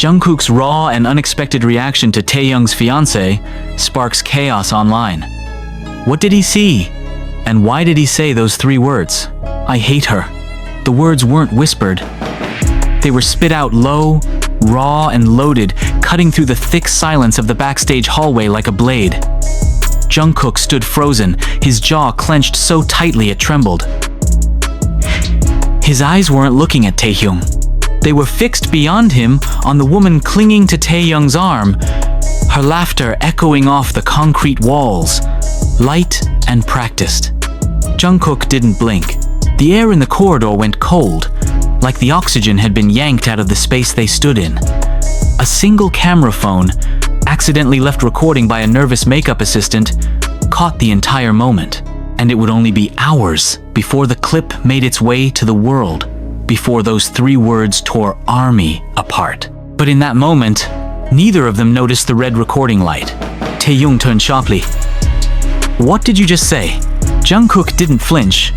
Jungkook's raw and unexpected reaction to Taehyung's fiancée sparks chaos online. What did he see? And why did he say those 3 words? I hate her. The words weren't whispered. They were spit out low, raw and loaded, cutting through the thick silence of the backstage hallway like a blade. Jungkook stood frozen, his jaw clenched so tightly it trembled. His eyes weren't looking at Taehyung. They were fixed beyond him on the woman clinging to Taehyung's arm, her laughter echoing off the concrete walls, light and practiced. Jungkook didn't blink. The air in the corridor went cold, like the oxygen had been yanked out of the space they stood in. A single camera phone, accidentally left recording by a nervous makeup assistant, caught the entire moment. And it would only be hours before the clip made its way to the world, before those 3 words tore ARMY apart. But in that moment, neither of them noticed the red recording light. Taehyung turned sharply. What did you just say? Jungkook didn't flinch.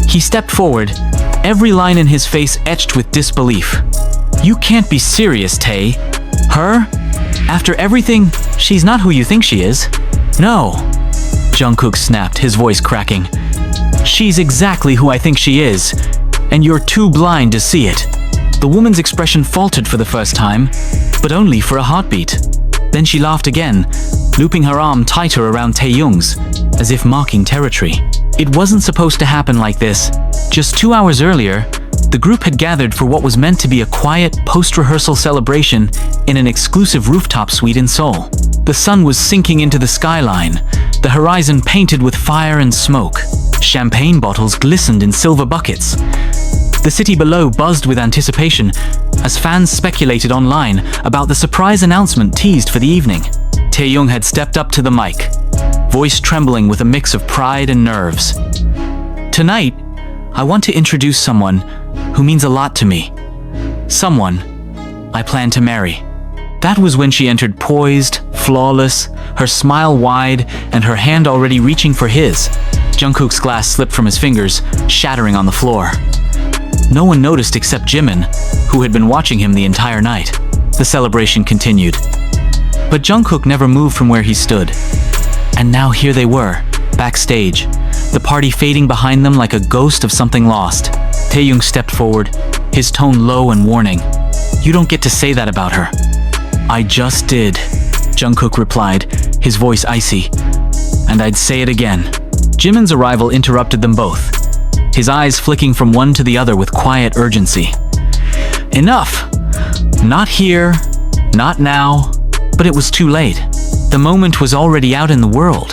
He stepped forward, every line in his face etched with disbelief. You can't be serious, Tae. Her? After everything, she's not who you think she is. No. Jungkook snapped, his voice cracking. She's exactly who I think she is, and you're too blind to see it. The woman's expression faltered for the first time, but only for a heartbeat. Then she laughed again, looping her arm tighter around Taehyung's, as if marking territory. It wasn't supposed to happen like this. Just 2 hours earlier, the group had gathered for what was meant to be a quiet post-rehearsal celebration in an exclusive rooftop suite in Seoul. The sun was sinking into the skyline, the horizon painted with fire and smoke. Champagne bottles glistened in silver buckets. The city below buzzed with anticipation as fans speculated online about the surprise announcement teased for the evening. Taehyung had stepped up to the mic, voice trembling with a mix of pride and nerves. Tonight, I want to introduce someone who means a lot to me. Someone I plan to marry. That was when she entered poised, flawless, her smile wide, and her hand already reaching for his. Jungkook's glass slipped from his fingers, shattering on the floor. No one noticed except Jimin, who had been watching him the entire night. The celebration continued. But Jungkook never moved from where he stood. And now here they were, backstage, the party fading behind them like a ghost of something lost. Taehyung stepped forward, his tone low and warning. You don't get to say that about her. I just did, Jungkook replied, his voice icy. And I'd say it again. Jimin's arrival interrupted them both, his eyes flicking from one to the other with quiet urgency. Enough! Not here, not now, but it was too late. The moment was already out in the world,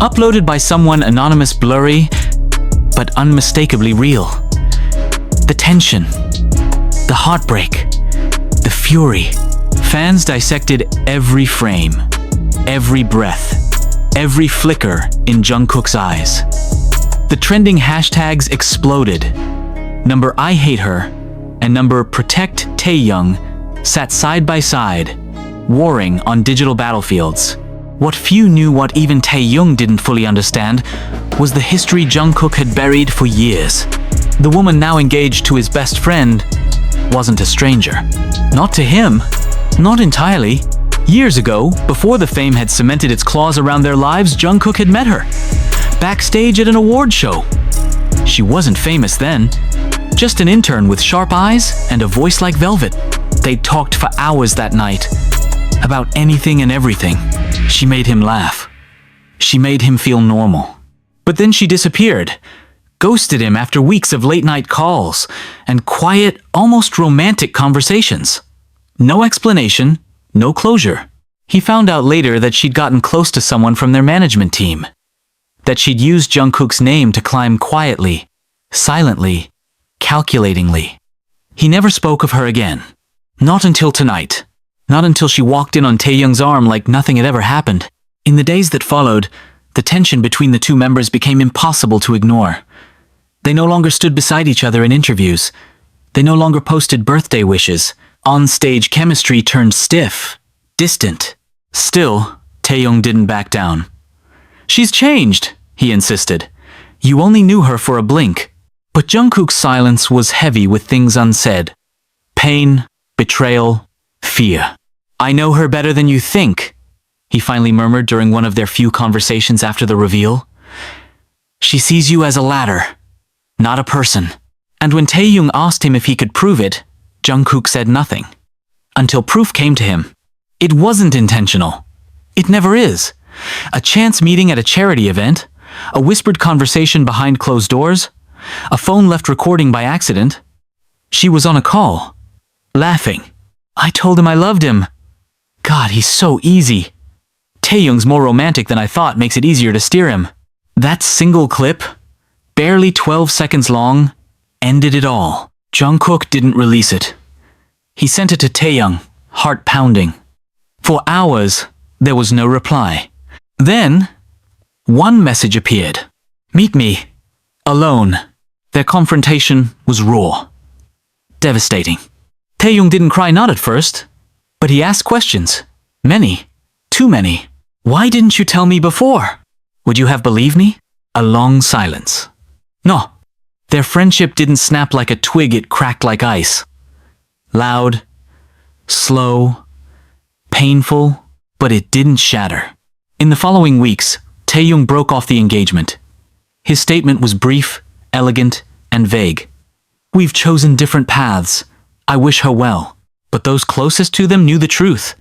uploaded by someone anonymous, blurry, but unmistakably real. The tension, the heartbreak, the fury. Fans dissected every frame, every breath, every flicker in Jungkook's eyes. The trending hashtags exploded. Number I hate her and number protect Taehyung sat side by side, warring on digital battlefields. What few knew, what even Taehyung didn't fully understand, was the history Jungkook had buried for years. The woman now engaged to his best friend wasn't a stranger. Not to him. Not entirely. Years ago, before the fame had cemented its claws around their lives, Jungkook had met her, backstage at an award show. She wasn't famous then, just an intern with sharp eyes and a voice like velvet. They talked for hours that night, about anything and everything. She made him laugh. She made him feel normal. But then she disappeared, ghosted him after weeks of late-night calls and quiet, almost romantic conversations. No explanation, no closure. He found out later that she'd gotten close to someone from their management team, that she'd used Jungkook's name to climb quietly, silently, calculatingly. He never spoke of her again. Not until tonight. Not until she walked in on Taehyung's arm like nothing had ever happened. In the days that followed, the tension between the two members became impossible to ignore. They no longer stood beside each other in interviews. They no longer posted birthday wishes. On-stage chemistry turned stiff, distant. Still, Taehyung didn't back down. She's changed, he insisted. You only knew her for a blink. But Jungkook's silence was heavy with things unsaid. Pain, betrayal, fear. I know her better than you think, he finally murmured during one of their few conversations after the reveal. She sees you as a ladder, not a person. And when Taehyung asked him if he could prove it, Jungkook said nothing. Until proof came to him. It wasn't intentional. It never is. A chance meeting at a charity event, a whispered conversation behind closed doors, a phone left recording by accident. She was on a call, laughing. I told him I loved him. God, he's so easy. Taehyung's more romantic than I thought, makes it easier to steer him. That single clip, barely 12 seconds long, ended it all. Jungkook didn't release it. He sent it to Taehyung, heart pounding. For hours, there was no reply. Then, one message appeared. Meet me. Alone. Their confrontation was raw. Devastating. Taehyung didn't cry, not at first, but he asked questions. Many. Too many. Why didn't you tell me before? Would you have believed me? A long silence. No. Their friendship didn't snap like a twig, it cracked like ice. Loud, slow, painful, but it didn't shatter. In the following weeks, Taehyung broke off the engagement. His statement was brief, elegant, and vague. We've chosen different paths. I wish her well. But those closest to them knew the truth.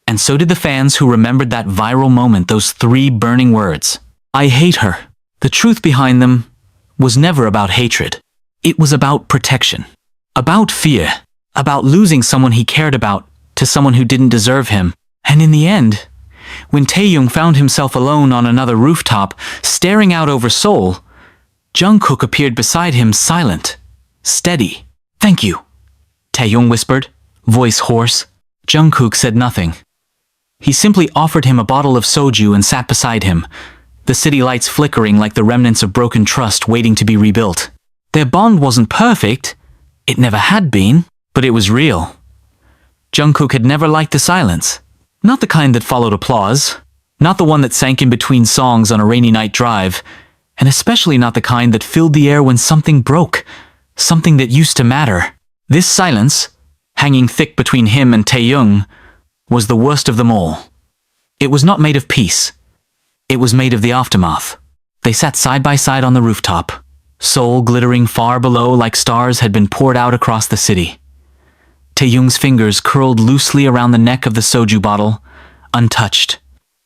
And so did the fans who remembered that viral moment, those 3 burning words. I hate her. The truth behind them was never about hatred. It was about protection. About fear. About losing someone he cared about to someone who didn't deserve him. And in the end, when Taehyung found himself alone on another rooftop, staring out over Seoul, Jungkook appeared beside him, silent, steady. Thank you, Taehyung whispered, voice hoarse. Jungkook said nothing. He simply offered him a bottle of soju and sat beside him, the city lights flickering like the remnants of broken trust waiting to be rebuilt. Their bond wasn't perfect. It never had been, but it was real. Jungkook had never liked the silence. Not the kind that followed applause, not the one that sank in between songs on a rainy night drive, and especially not the kind that filled the air when something broke, something that used to matter. This silence, hanging thick between him and Taehyung, was the worst of them all. It was not made of peace. It was made of the aftermath. They sat side by side on the rooftop, Seoul glittering far below like stars had been poured out across the city. Taehyung's fingers curled loosely around the neck of the soju bottle, untouched.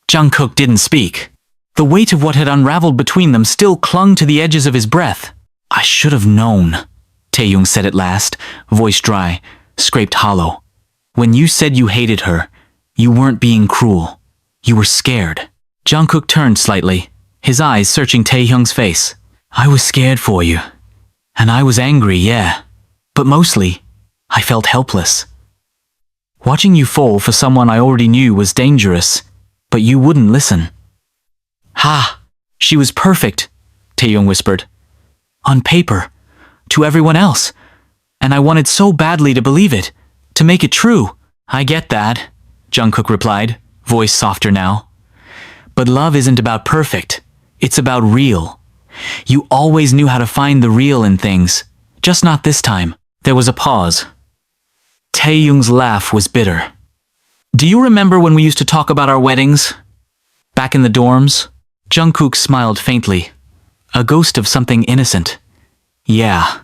Jungkook didn't speak. The weight of what had unraveled between them still clung to the edges of his breath. I should have known, Taehyung said at last, voice dry, scraped hollow. When you said you hated her, you weren't being cruel. You were scared. Jungkook turned slightly, his eyes searching Taehyung's face. I was scared for you. And I was angry, yeah. But mostly, I felt helpless. Watching you fall for someone I already knew was dangerous, but you wouldn't listen. Ha! She was perfect, Taehyung whispered. On paper, to everyone else. And I wanted so badly to believe it, to make it true. I get that, Jungkook replied, voice softer now. But love isn't about perfect. It's about real. You always knew how to find the real in things, just not this time. There was a pause. Taehyung's laugh was bitter. Do you remember when we used to talk about our weddings? Back in the dorms? Jungkook smiled faintly, a ghost of something innocent. Yeah.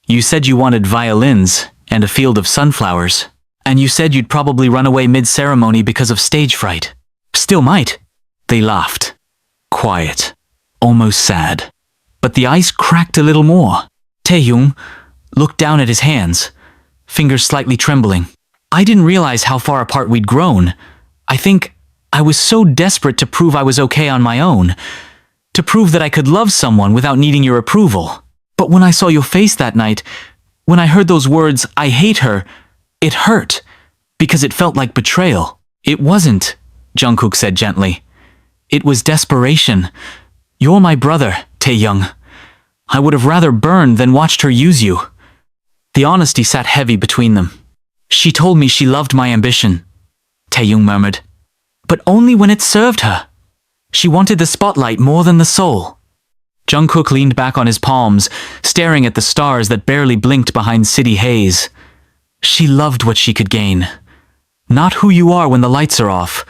You said you wanted violins and a field of sunflowers. And you said you'd probably run away mid-ceremony because of stage fright. Still might. They laughed. Quiet. Almost sad. But the ice cracked a little more. Taehyung looked down at his hands, fingers slightly trembling. I didn't realize how far apart we'd grown. I think I was so desperate to prove I was okay on my own, to prove that I could love someone without needing your approval. But when I saw your face that night, when I heard those words, I hate her, it hurt, because it felt like betrayal. It wasn't, Jungkook said gently. It was desperation. You're my brother, Taehyung. I would have rather burned than watched her use you. The honesty sat heavy between them. She told me she loved my ambition, Taehyung murmured. But only when it served her. She wanted the spotlight more than the soul. Jungkook leaned back on his palms, staring at the stars that barely blinked behind city haze. She loved what she could gain. not who you are when the lights are off.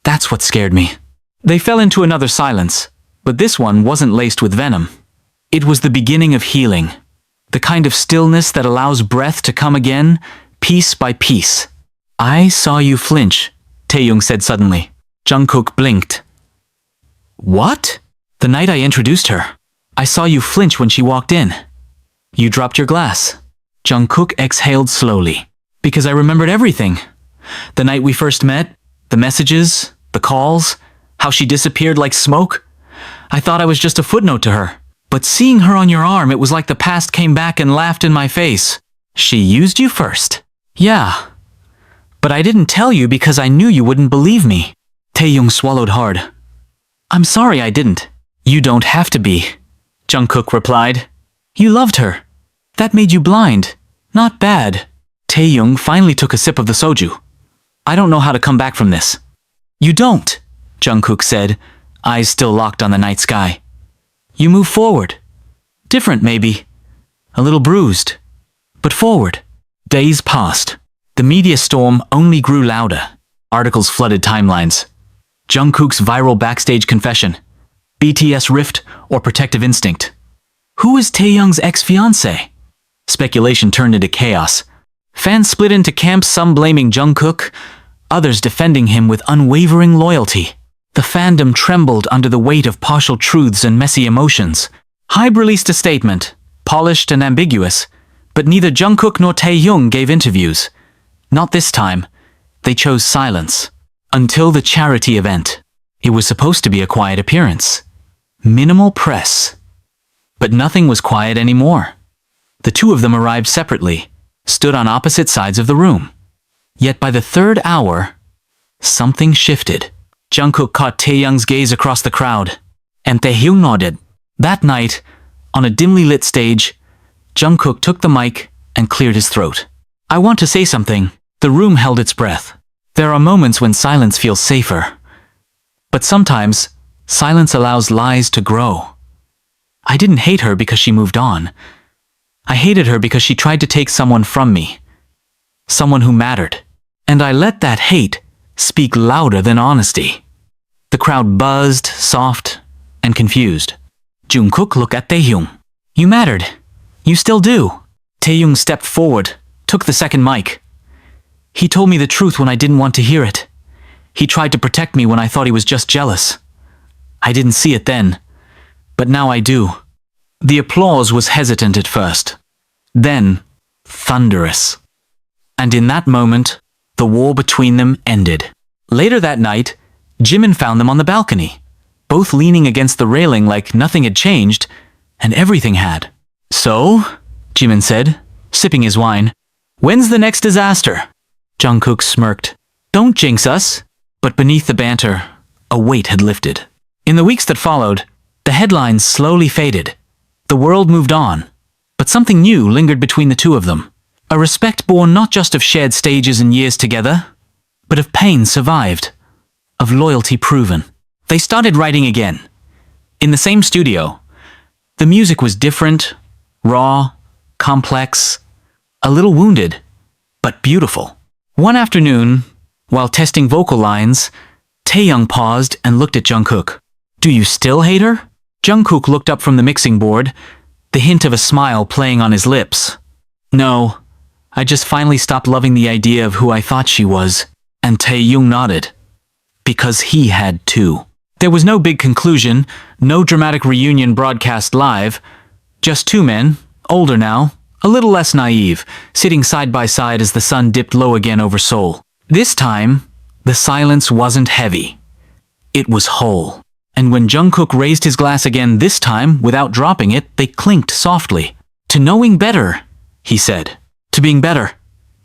That's what scared me. They fell into another silence, but this one wasn't laced with venom. It was the beginning of healing. The kind of stillness that allows breath to come again, piece by piece. I saw you flinch, Taehyung said suddenly. Jungkook blinked. What? The night I introduced her. I saw you flinch when she walked in. You dropped your glass. Jungkook exhaled slowly. Because I remembered everything. The night we first met, the messages, the calls, how she disappeared like smoke. I thought I was just a footnote to her. But seeing her on your arm, it was like the past came back and laughed in my face. She used you first. Yeah. But I didn't tell you because I knew you wouldn't believe me. Taehyung swallowed hard. I'm sorry I didn't. You don't have to be, Jungkook replied. You loved her. That made you blind. Not bad. Taehyung finally took a sip of the soju. I don't know how to come back from this. You don't, Jungkook said, eyes still locked on the night sky. You move forward. Different, maybe. A little bruised. But forward. Days passed. The media storm only grew louder. Articles flooded timelines. Jungkook's viral backstage confession. BTS rift or protective instinct. Who is Taehyung's ex-fiancé? Speculation turned into chaos. Fans split into camps, some blaming Jungkook, others defending him with unwavering loyalty. The fandom trembled under the weight of partial truths and messy emotions. Hybe released a statement, polished and ambiguous, but neither Jungkook nor Taehyung gave interviews. Not this time. They chose silence. Until the charity event. It was supposed to be a quiet appearance. Minimal press. But nothing was quiet anymore. The two of them arrived separately, stood on opposite sides of the room. Yet by the third hour, something shifted. Jungkook caught Taehyung's gaze across the crowd, and Taehyung nodded. That night, on a dimly lit stage, Jungkook took the mic and cleared his throat. I want to say something. The room held its breath. There are moments when silence feels safer. But sometimes, silence allows lies to grow. I didn't hate her because she moved on. I hated her because she tried to take someone from me. Someone who mattered. And I let that hate speak louder than honesty. The crowd buzzed, soft, and confused. Jungkook looked at Taehyung. You mattered. You still do. Taehyung stepped forward, took the second mic. He told me the truth when I didn't want to hear it. He tried to protect me when I thought he was just jealous. I didn't see it then, but now I do. The applause was hesitant at first, then thunderous. And in that moment, the war between them ended. Later that night, Jimin found them on the balcony, both leaning against the railing like nothing had changed, and everything had. So, Jimin said, sipping his wine, when's the next disaster? Jungkook smirked. Don't jinx us. But beneath the banter, a weight had lifted. In the weeks that followed, the headlines slowly faded. The world moved on, but something new lingered between the two of them. A respect born not just of shared stages and years together, but of pain survived, of loyalty proven. They started writing again, in the same studio. The music was different, raw, complex, a little wounded, but beautiful. One afternoon, while testing vocal lines, Taehyung paused and looked at Jungkook. Do you still hate her? Jungkook looked up from the mixing board, the hint of a smile playing on his lips. No, I just finally stopped loving the idea of who I thought she was. And Taehyung nodded. Because he had too. There was no big conclusion, no dramatic reunion broadcast live. Just two men, older now, a little less naive, sitting side by side as the sun dipped low again over Seoul. This time, the silence wasn't heavy. It was whole. And when Jungkook raised his glass again this time, without dropping it, they clinked softly. To knowing better, he said. To being better,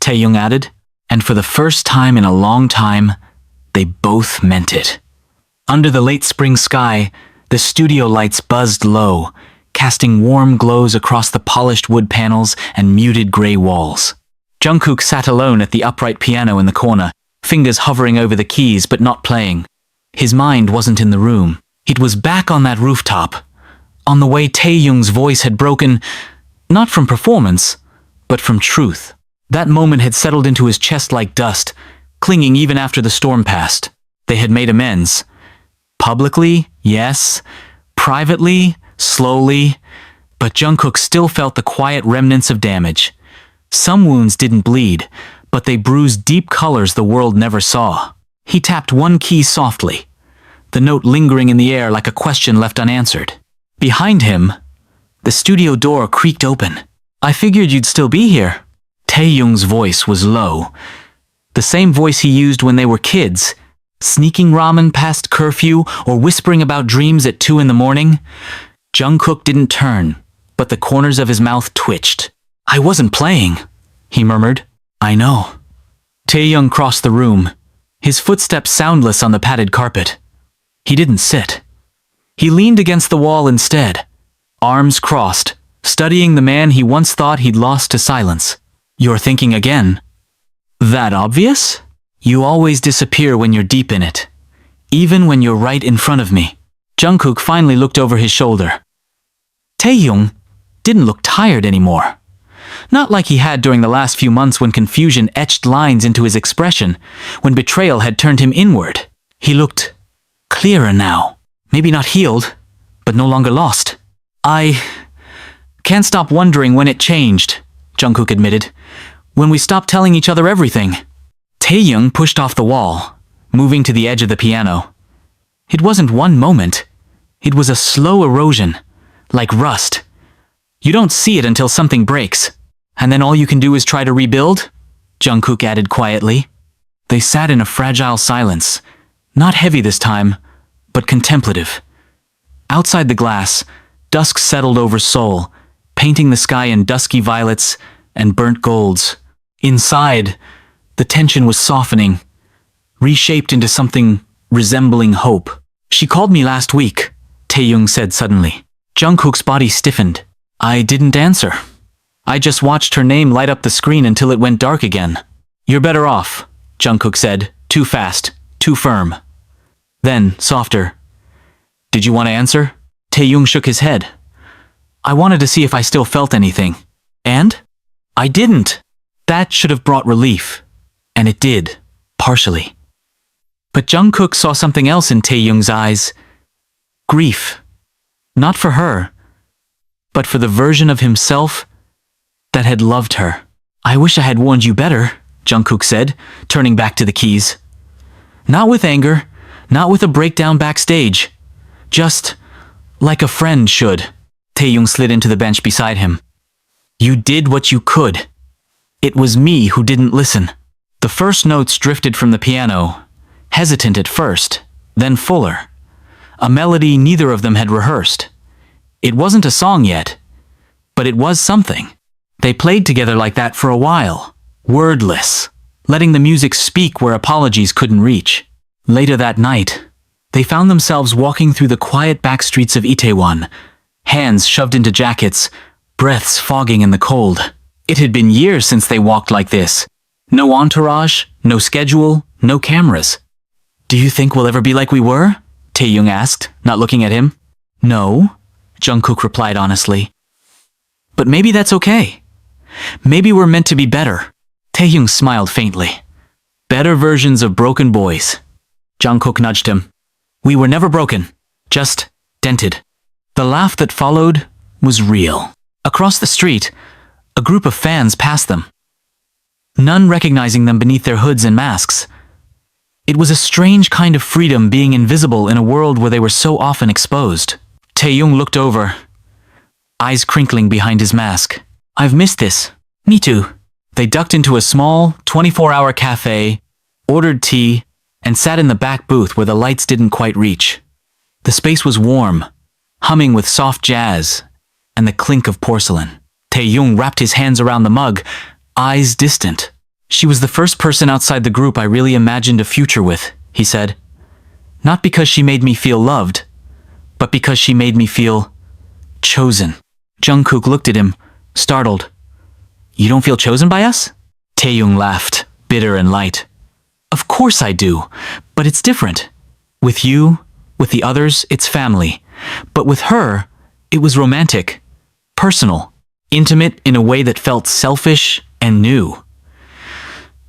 Taehyung added. And for the first time in a long time, they both meant it. Under the late spring sky, the studio lights buzzed low, casting warm glows across the polished wood panels and muted gray walls. Jungkook sat alone at the upright piano in the corner, fingers hovering over the keys but not playing. His mind wasn't in the room. It was back on that rooftop, on the way Taehyung's voice had broken, not from performance, but from truth. That moment had settled into his chest like dust, clinging even after the storm passed. They had made amends. Publicly, yes. Privately, slowly. But Jungkook still felt the quiet remnants of damage. Some wounds didn't bleed, but they bruised deep colors the world never saw. He tapped one key softly, the note lingering in the air like a question left unanswered. Behind him, the studio door creaked open. "I figured you'd still be here." Taehyung's voice was low, the same voice he used when they were kids, sneaking ramen past curfew or whispering about dreams at 2 in the morning. Jungkook didn't turn, but the corners of his mouth twitched. "I wasn't playing," he murmured. "I know." Taehyung crossed the room, his footsteps soundless on the padded carpet. He didn't sit. He leaned against the wall instead, arms crossed, studying the man he once thought he'd lost to silence. "You're thinking again." "That obvious?" "You always disappear when you're deep in it, even when you're right in front of me." Jungkook finally looked over his shoulder. Taehyung didn't look tired anymore. Not like he had during the last few months when confusion etched lines into his expression, when betrayal had turned him inward. He looked clearer now. Maybe not healed, but no longer lost. "I can't stop wondering when it changed," Jungkook admitted. "When we stopped telling each other everything." Taehyung pushed off the wall, moving to the edge of the piano. It wasn't one moment. It was a slow erosion, like rust. You don't see it until something breaks, and then all you can do is try to rebuild, Jungkook added quietly. They sat in a fragile silence, not heavy this time, but contemplative. Outside the glass, dusk settled over Seoul, painting the sky in dusky violets and burnt golds. Inside, the tension was softening, reshaped into something resembling hope. "She called me last week," Taehyung said suddenly. Jungkook's body stiffened. "I didn't answer. I just watched her name light up the screen until it went dark again." "You're better off," Jungkook said, too fast, too firm. Then, softer, "Did you want to answer?" Taehyung shook his head. "I wanted to see if I still felt anything. And? I didn't." That should have brought relief. And it did, partially. But Jungkook saw something else in Taehyung's eyes. Grief. Not for her, but for the version of himself that had loved her. "I wish I had warned you better," Jungkook said, turning back to the keys. Not with anger, not with a breakdown backstage. Just like a friend should. Taehyung slid into the bench beside him. "You did what you could. It was me who didn't listen." The first notes drifted from the piano, hesitant at first, then fuller. A melody neither of them had rehearsed. It wasn't a song yet, but it was something. They played together like that for a while, wordless, letting the music speak where apologies couldn't reach. Later that night, they found themselves walking through the quiet back streets of Itaewon, hands shoved into jackets, breaths fogging in the cold. It had been years since they walked like this. No entourage, no schedule, no cameras. "Do you think we'll ever be like we were?" Taehyung asked, not looking at him. "No," Jungkook replied honestly. "But maybe that's okay. Maybe we're meant to be better." Taehyung smiled faintly. "Better versions of broken boys." Jungkook nudged him. "We were never broken, just dented." The laugh that followed was real. Across the street, a group of fans passed them, none recognizing them beneath their hoods and masks. It was a strange kind of freedom being invisible in a world where they were so often exposed. Taehyung looked over, eyes crinkling behind his mask. "I've missed this." "Me too." They ducked into a small, 24-hour cafe, ordered tea, and sat in the back booth where the lights didn't quite reach. The space was warm, humming with soft jazz and the clink of porcelain. Taehyung wrapped his hands around the mug, eyes distant. "She was the first person outside the group I really imagined a future with," he said. "Not because she made me feel loved, but because she made me feel chosen." Jungkook looked at him, startled. "You don't feel chosen by us?" Taehyung laughed, bitter and light. "Of course I do, but it's different. With you, with the others, it's family. But with her, it was romantic, personal, intimate in a way that felt selfish and new.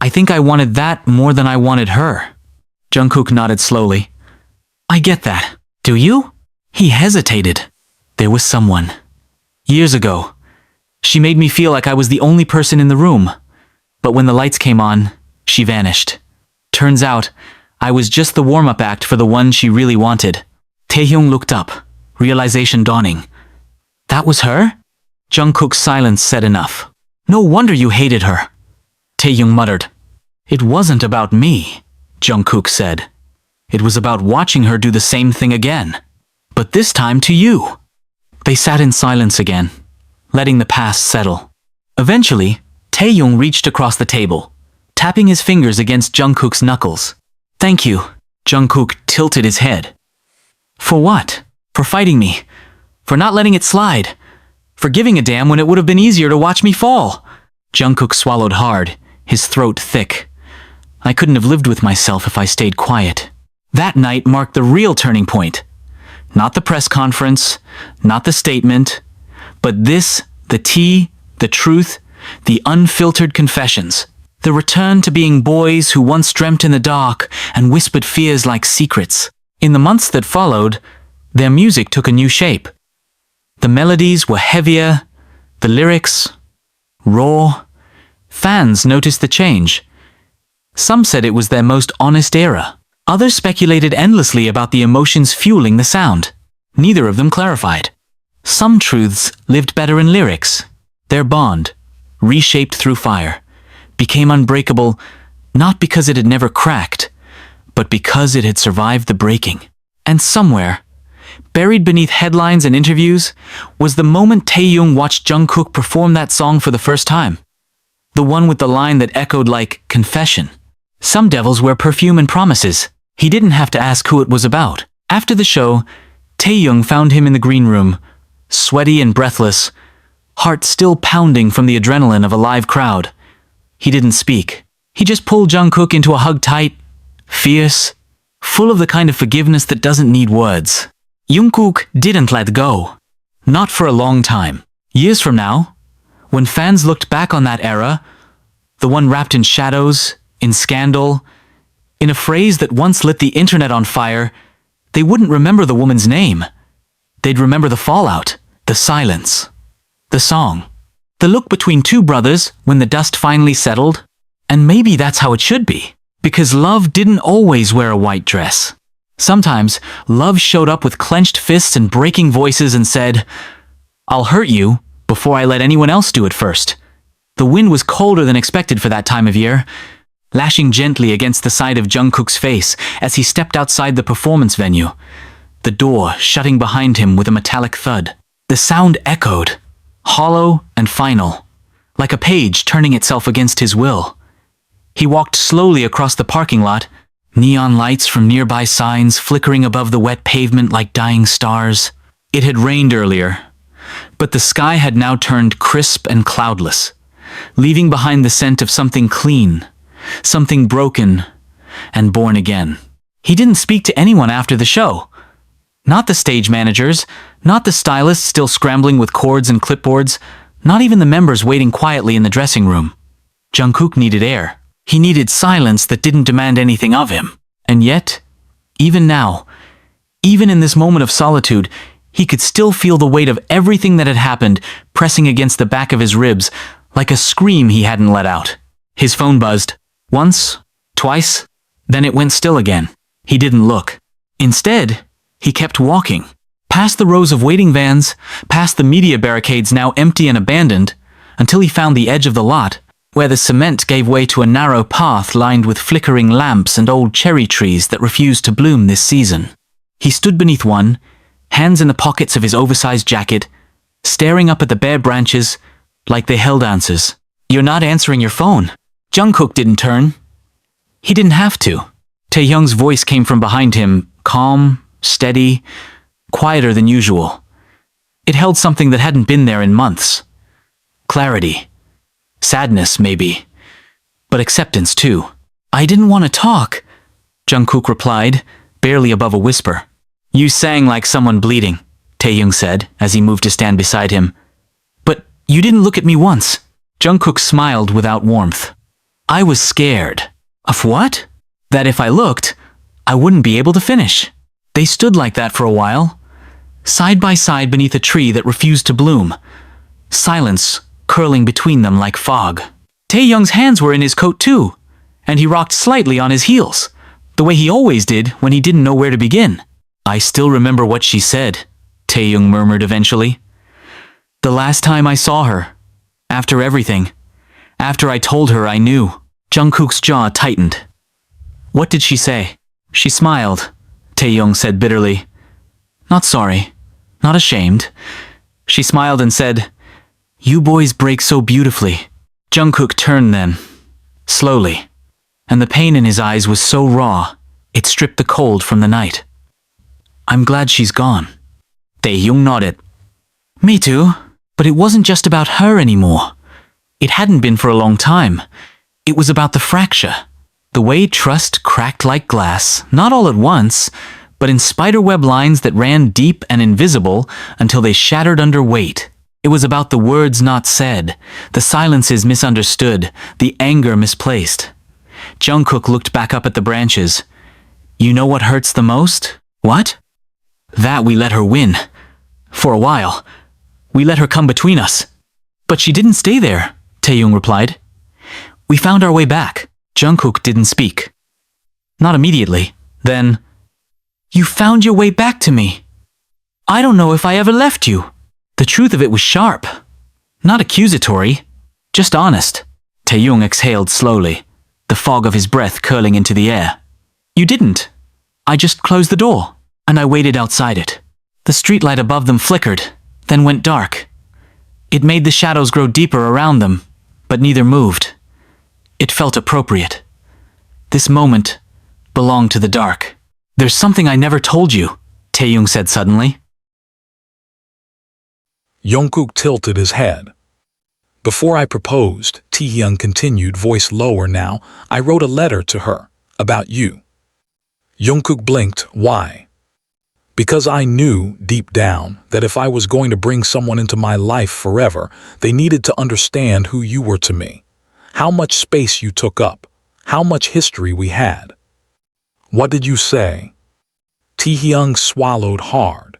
I think I wanted that more than I wanted her. Jungkook nodded slowly. I get that. Do you? He hesitated. There was someone. Years ago. She made me feel like I was the only person in the room. But when the lights came on, she vanished. Turns out, I was just the warm-up act for the one she really wanted. Taehyung looked up, realization dawning. That was her? Jungkook's silence said enough. No wonder you hated her. Taehyung muttered. It wasn't about me, Jungkook said. It was about watching her do the same thing again. But this time to you. They sat in silence again, letting the past settle. Eventually, Taehyung reached across the table, tapping his fingers against Jungkook's knuckles. Thank you. Jungkook tilted his head. For what? For fighting me. For not letting it slide. For giving a damn when it would have been easier to watch me fall. Jungkook swallowed hard, his throat thick. I couldn't have lived with myself if I stayed quiet. That night marked the real turning point. Not the press conference, not the statement, but this, the tea, the truth, the unfiltered confessions. The return to being boys who once dreamt in the dark and whispered fears like secrets. In the months that followed, their music took a new shape. The melodies were heavier, the lyrics raw. Fans noticed the change. Some said it was their most honest era. Others speculated endlessly about the emotions fueling the sound. Neither of them clarified. Some truths lived better in lyrics. Their bond, reshaped through fire, became unbreakable not because it had never cracked, but because it had survived the breaking. And somewhere, buried beneath headlines and interviews, was the moment Taehyung watched Jungkook perform that song for the first time. The one with the line that echoed like confession. Some devils wear perfume and promises. He didn't have to ask who it was about. After the show, Taehyung found him in the green room, sweaty and breathless, heart still pounding from the adrenaline of a live crowd. He didn't speak. He just pulled Jungkook into a hug tight, fierce, full of the kind of forgiveness that doesn't need words. Jungkook didn't let go. Not for a long time. Years from now, when fans looked back on that era, the one wrapped in shadows, in scandal, in a phrase that once lit the internet on fire, they wouldn't remember the woman's name. They'd remember the fallout, the silence, the song, the look between two brothers when the dust finally settled. And maybe that's how it should be, because love didn't always wear a white dress. Sometimes, love showed up with clenched fists and breaking voices and said, I'll hurt you before I let anyone else do it first. The wind was colder than expected for that time of year, lashing gently against the side of Jungkook's face as he stepped outside the performance venue, the door shutting behind him with a metallic thud. The sound echoed, hollow and final, like a page turning itself against his will. He walked slowly across the parking lot, neon lights from nearby signs flickering above the wet pavement like dying stars. It had rained earlier, but the sky had now turned crisp and cloudless, leaving behind the scent of something clean, something broken and born again. He didn't speak to anyone after the show. Not the stage managers, not the stylists still scrambling with cords and clipboards, not even the members waiting quietly in the dressing room. Jungkook needed air. He needed silence that didn't demand anything of him. And yet, even now, even in this moment of solitude, he could still feel the weight of everything that had happened pressing against the back of his ribs like a scream he hadn't let out. His phone buzzed. Once, twice, then it went still again. He didn't look. Instead, he kept walking, past the rows of waiting vans, past the media barricades now empty and abandoned, until he found the edge of the lot, where the cement gave way to a narrow path lined with flickering lamps and old cherry trees that refused to bloom this season. He stood beneath one, hands in the pockets of his oversized jacket, staring up at the bare branches like they held answers. You're not answering your phone. Jungkook didn't turn. He didn't have to. Taehyung's voice came from behind him, calm, steady, quieter than usual. It held something that hadn't been there in months. Clarity. Sadness, maybe. But acceptance, too. I didn't want to talk, Jungkook replied, barely above a whisper. You sang like someone bleeding, Taehyung said, as he moved to stand beside him. But you didn't look at me once. Jungkook smiled without warmth. I was scared. Of what? That if I looked, I wouldn't be able to finish. They stood like that for a while, side by side beneath a tree that refused to bloom, silence curling between them like fog. Taehyung's hands were in his coat too, and he rocked slightly on his heels, the way he always did when he didn't know where to begin. I still remember what she said, Taehyung murmured eventually. The last time I saw her, after everything, after I told her I knew. Jungkook's jaw tightened. What did she say? She smiled, Taehyung said bitterly. Not sorry, not ashamed. She smiled and said, "You boys break so beautifully." Jungkook turned then, slowly, and the pain in his eyes was so raw, it stripped the cold from the night. I'm glad she's gone. Taehyung nodded. Me too, but it wasn't just about her anymore. It hadn't been for a long time. It was about the fracture. The way trust cracked like glass, not all at once, but in spiderweb lines that ran deep and invisible until they shattered under weight. It was about the words not said, the silences misunderstood, the anger misplaced. Jungkook looked back up at the branches. You know what hurts the most? What? That we let her win. For a while. We let her come between us. But she didn't stay there, Taehyung replied. We found our way back. Jungkook didn't speak. Not immediately. Then, you found your way back to me. I don't know if I ever left you. The truth of it was sharp. Not accusatory, just honest. Taehyung exhaled slowly, the fog of his breath curling into the air. You didn't. I just closed the door, and I waited outside it. The streetlight above them flickered, then went dark. It made the shadows grow deeper around them, but neither moved. It felt appropriate. This moment belonged to the dark. There's something I never told you, Taehyung said suddenly. Jungkook tilted his head. Before I proposed, Taehyung continued, voice lower now, I wrote a letter to her, about you. Jungkook blinked. Why? Because I knew, deep down, that if I was going to bring someone into my life forever, they needed to understand who you were to me. How much space you took up, how much history we had. What did you say? Taehyung swallowed hard.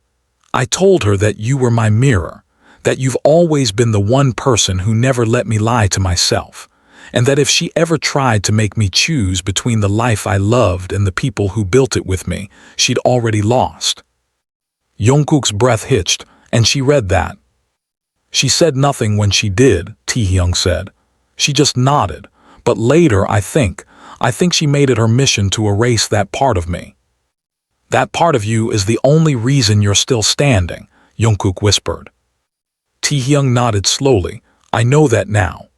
I told her that you were my mirror, that you've always been the one person who never let me lie to myself, and that if she ever tried to make me choose between the life I loved and the people who built it with me, she'd already lost. Jungkook's breath hitched, and she read that. She said nothing when she did, Taehyung said. She just nodded, but later I think she made it her mission to erase that part of me. That part of you is the only reason you're still standing, Jungkook whispered. Taehyung nodded slowly. I know that now.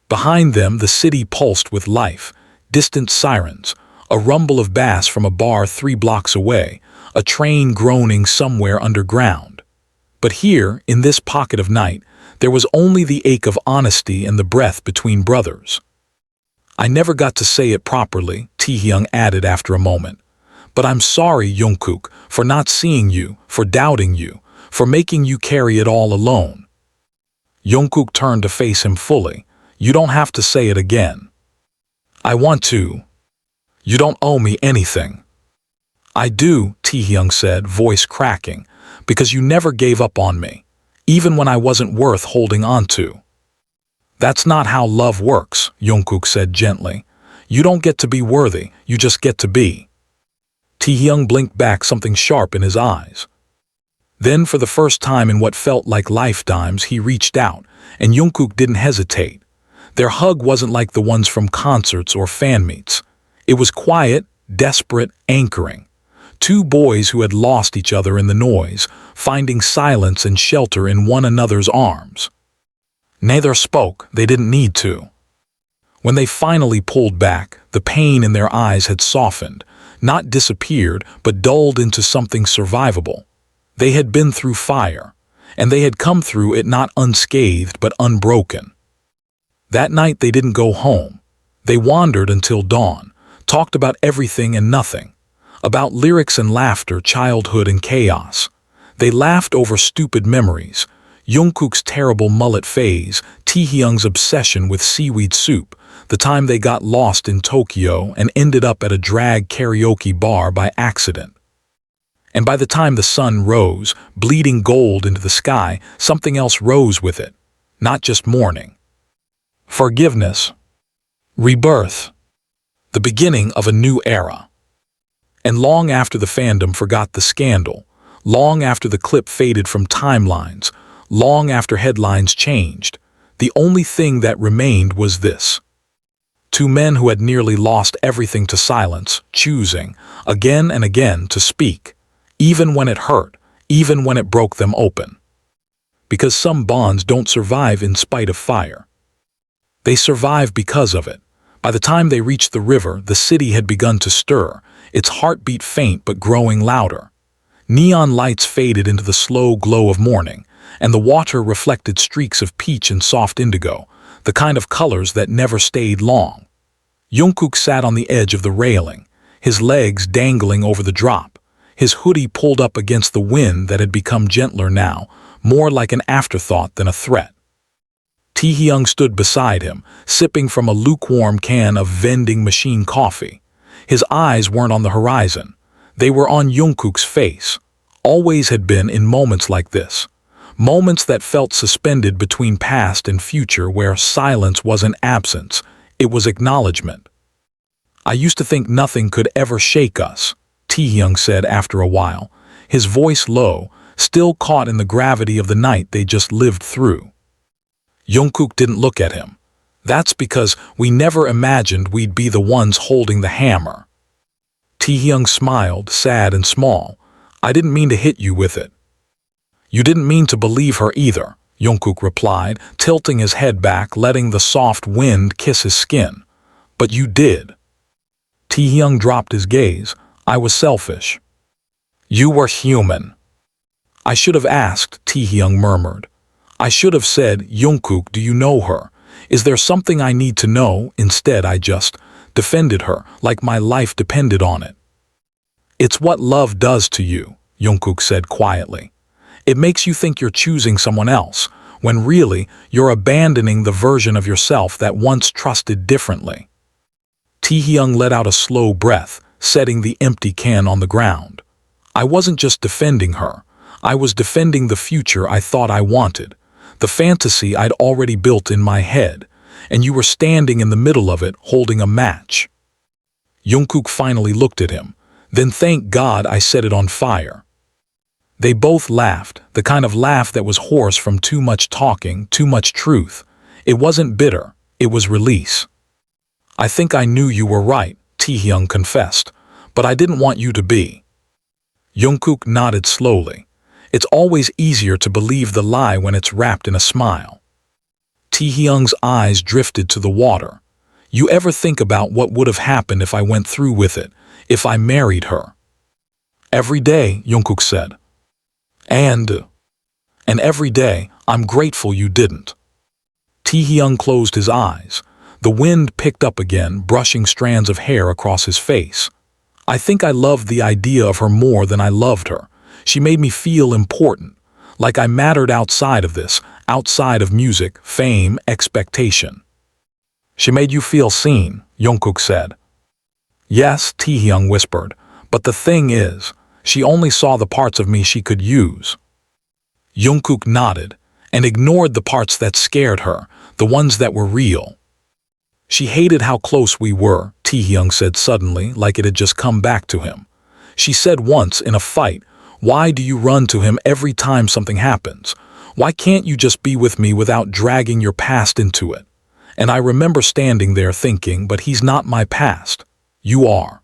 Behind them the city pulsed with life, distant sirens, a rumble of bass from a bar 3 blocks away, a train groaning somewhere underground. But here, in this pocket of night, there was only the ache of honesty and the breath between brothers. I never got to say it properly, Taehyung added after a moment. But I'm sorry, Jungkook, for not seeing you, for doubting you, for making you carry it all alone. Jungkook turned to face him fully. You don't have to say it again. I want to. You don't owe me anything. I do, Taehyung said, voice cracking, because you never gave up on me, even when I wasn't worth holding on to. That's not how love works, Jungkook said gently. You don't get to be worthy, you just get to be. Taehyung blinked back, something sharp in his eyes. Then, for the first time in what felt like lifetimes, he reached out, and Jungkook didn't hesitate. Their hug wasn't like the ones from concerts or fan meets. It was quiet, desperate, anchoring. Two boys who had lost each other in the noise, finding silence and shelter in one another's arms. Neither spoke, they didn't need to. When they finally pulled back, the pain in their eyes had softened, not disappeared, but dulled into something survivable. They had been through fire, and they had come through it not unscathed but unbroken. That night they didn't go home. They wandered until dawn, talked about everything and nothing, about lyrics and laughter, childhood and chaos. They laughed over stupid memories, Jungkook's terrible mullet phase, Taehyung's obsession with seaweed soup, the time they got lost in Tokyo and ended up at a drag karaoke bar by accident. And by the time the sun rose, bleeding gold into the sky, something else rose with it, not just mourning. Forgiveness. Rebirth. The beginning of a new era. And long after the fandom forgot the scandal, long after the clip faded from timelines, long after headlines changed, the only thing that remained was this. Two men who had nearly lost everything to silence, choosing, again and again, to speak, even when it hurt, even when it broke them open. Because some bonds don't survive in spite of fire. They survive because of it. By the time they reached the river, the city had begun to stir, its heartbeat faint but growing louder. Neon lights faded into the slow glow of morning, and the water reflected streaks of peach and soft indigo, the kind of colors that never stayed long. Jungkook sat on the edge of the railing, his legs dangling over the drop, his hoodie pulled up against the wind that had become gentler now, more like an afterthought than a threat. Taehyung stood beside him, sipping from a lukewarm can of vending machine coffee. His eyes weren't on the horizon. They were on Jungkook's face. Always had been in moments like this. Moments that felt suspended between past and future, where silence wasn't absence, it was acknowledgement. "I used to think nothing could ever shake us," Taehyung said after a while, his voice low, still caught in the gravity of the night they just lived through. Jungkook didn't look at him. "That's because we never imagined we'd be the ones holding the hammer." Taehyung smiled, sad and small. "I didn't mean to hit you with it." "You didn't mean to believe her either," Jungkook replied, tilting his head back, letting the soft wind kiss his skin. "But you did." Taehyung dropped his gaze. "I was selfish." "You were human." "I should have asked," Taehyung murmured. "I should have said, Jungkook, do you know her? Is there something I need to know?" Instead, I just defended her, like my life depended on it. "It's what love does to you," Jungkook said quietly. "It makes you think you're choosing someone else, when really you're abandoning the version of yourself that once trusted differently." Taehyung let out a slow breath, setting the empty can on the ground. "I wasn't just defending her. I was defending the future I thought I wanted, the fantasy I'd already built in my head, and you were standing in the middle of it holding a match." Jungkook finally looked at him. "Then thank God I set it on fire." They both laughed, the kind of laugh that was hoarse from too much talking, too much truth. It wasn't bitter, it was release. "I think I knew you were right," Taehyung confessed, "but I didn't want you to be." Jungkook nodded slowly. It's always easier to believe the lie when it's wrapped in a smile. Taehyung's eyes drifted to the water. "You ever think about what would have happened if I went through with it, if I married her?" "Every day," Jungkook said. And every day, I'm grateful you didn't." Taehyung closed his eyes. The wind picked up again, brushing strands of hair across his face. "I think I loved the idea of her more than I loved her. She made me feel important, like I mattered outside of this, outside of music, fame, expectation." "She made you feel seen," Jungkook said. "Yes," Taehyung whispered, "but the thing is, she only saw the parts of me she could use." Jungkook nodded, and ignored the parts that scared her, the ones that were real. "She hated how close we were," Taehyung said suddenly, like it had just come back to him. "She said once in a fight, 'Why do you run to him every time something happens? Why can't you just be with me without dragging your past into it?' And I remember standing there thinking, but he's not my past. You are."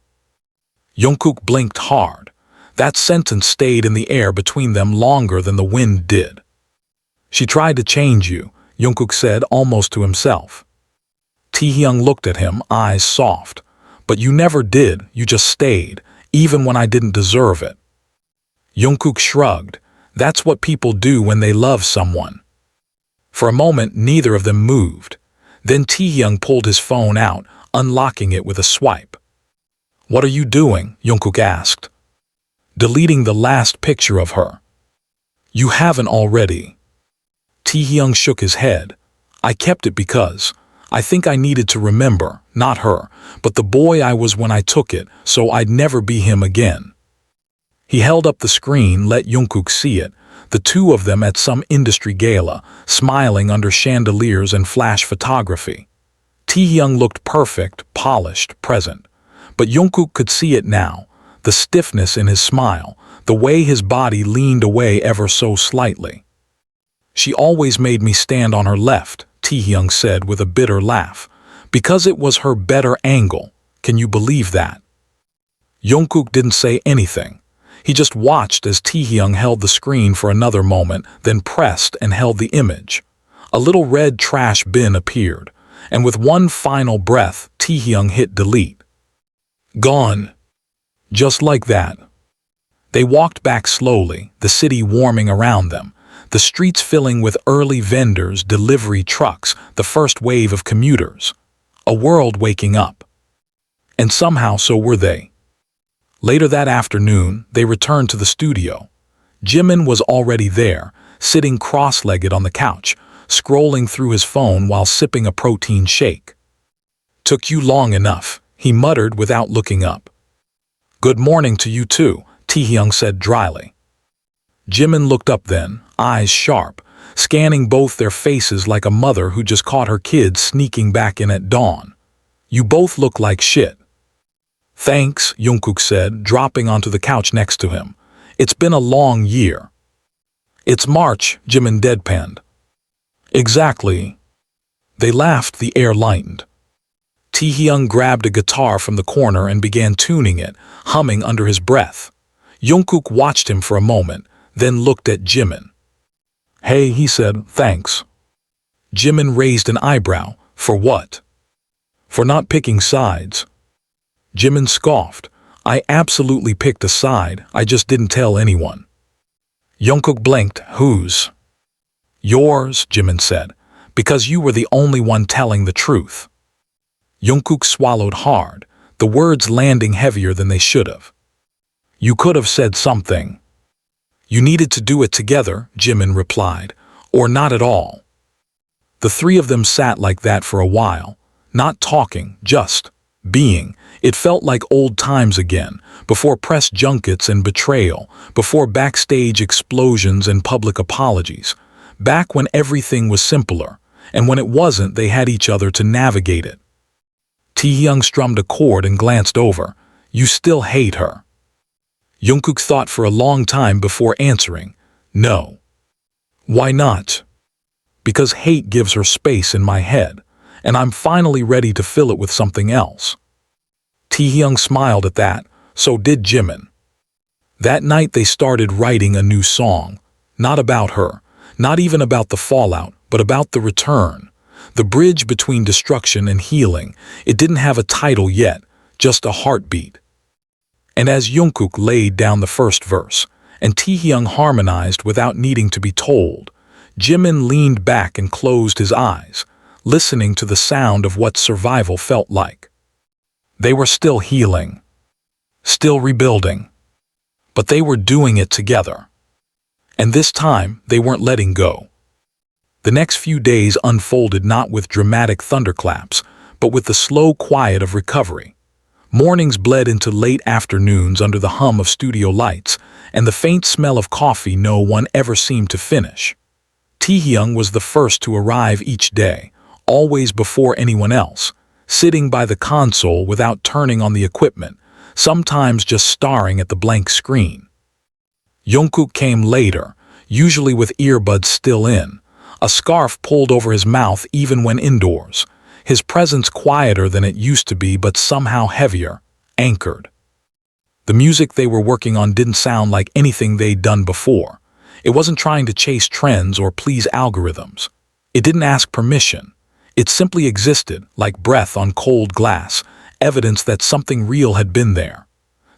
Jungkook blinked hard. That sentence stayed in the air between them longer than the wind did. "She tried to change you," Jungkook said almost to himself. Taehyung looked at him, eyes soft. "But you never did, you just stayed, even when I didn't deserve it." Jungkook shrugged. "That's what people do when they love someone." For a moment, neither of them moved. Then Taehyung pulled his phone out, unlocking it with a swipe. "What are you doing?" Jungkook asked. "Deleting the last picture of her." "You haven't already." Taehyung shook his head. "I kept it because I think I needed to remember, not her, but the boy I was when I took it, so I'd never be him again. He held up the screen, let Jungkook see it, the two of them at some industry gala, smiling under chandeliers and flash photography. Taehyung looked perfect, polished, present. But Jungkook could see it now, the stiffness in his smile, the way his body leaned away ever so slightly. She always made me stand on her left, Taehyung said with a bitter laugh, because it was her better angle. Can you believe that? Jungkook didn't say anything. He just watched as Taehyung held the screen for another moment, then pressed and held the image. A little red trash bin appeared, and with one final breath, Taehyung hit delete. Gone. Just like that. They walked back slowly, the city warming around them, the streets filling with early vendors, delivery trucks, the first wave of commuters. A world waking up. And somehow so were they. Later that afternoon, they returned to the studio. Jimin was already there, sitting cross-legged on the couch, scrolling through his phone while sipping a protein shake. "Took you long enough," he muttered without looking up. "Good morning to you too," Taehyung said dryly. Jimin looked up then, eyes sharp, scanning both their faces like a mother who just caught her kids sneaking back in at dawn. "You both look like shit." "Thanks," Jungkook said, dropping onto the couch next to him. "It's been a long year." "It's March," Jimin deadpanned. "Exactly." They laughed, the air lightened. Taehyung grabbed a guitar from the corner and began tuning it, humming under his breath. Jungkook watched him for a moment, then looked at Jimin. "Hey," he said, "thanks." Jimin raised an eyebrow. "For what?" "For not picking sides." Jimin scoffed. "I absolutely picked a side, I just didn't tell anyone." Jungkook blinked. "Whose?" "Yours," Jimin said, "because you were the only one telling the truth." Jungkook swallowed hard, the words landing heavier than they should have. "You could have said something." "You needed to do it together," Jimin replied, "or not at all." The three of them sat like that for a while, not talking, just being. It felt like old times again, before press junkets and betrayal, before backstage explosions and public apologies, back when everything was simpler, and when it wasn't, they had each other to navigate it. Taehyung strummed a chord and glanced over. "You still hate her?" Jungkook thought for a long time before answering. "No." "Why not?" "Because hate gives her space in my head, and I'm finally ready to fill it with something else." Taehyung smiled at that, so did Jimin. That night they started writing a new song, not about her, not even about the fallout, but about the return, the bridge between destruction and healing. It didn't have a title yet, just a heartbeat. And as Jungkook laid down the first verse, and Taehyung harmonized without needing to be told, Jimin leaned back and closed his eyes, listening to the sound of what survival felt like. They were still healing, still rebuilding, but they were doing it together. And this time, they weren't letting go. The next few days unfolded not with dramatic thunderclaps, but with the slow quiet of recovery. Mornings bled into late afternoons under the hum of studio lights, and the faint smell of coffee no one ever seemed to finish. Taehyung was the first to arrive each day, always before anyone else, sitting by the console without turning on the equipment, sometimes just staring at the blank screen. Jungkook came later, usually with earbuds still in, a scarf pulled over his mouth even when indoors, his presence quieter than it used to be but somehow heavier, anchored. The music they were working on didn't sound like anything they'd done before. It wasn't trying to chase trends or please algorithms. It didn't ask permission. It simply existed, like breath on cold glass, evidence that something real had been there.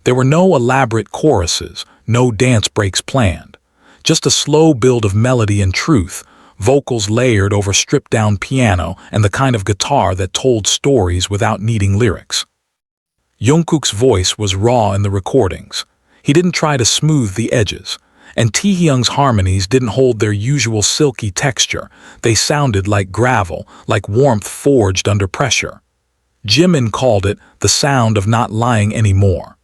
There were no elaborate choruses, no dance breaks planned. Just a slow build of melody and truth, vocals layered over stripped-down piano and the kind of guitar that told stories without needing lyrics. Jungkook's voice was raw in the recordings. He didn't try to smooth the edges, And Taehyung's harmonies didn't hold their usual silky texture. They sounded like gravel, like warmth forged under pressure. Jimin called it the sound of not lying anymore.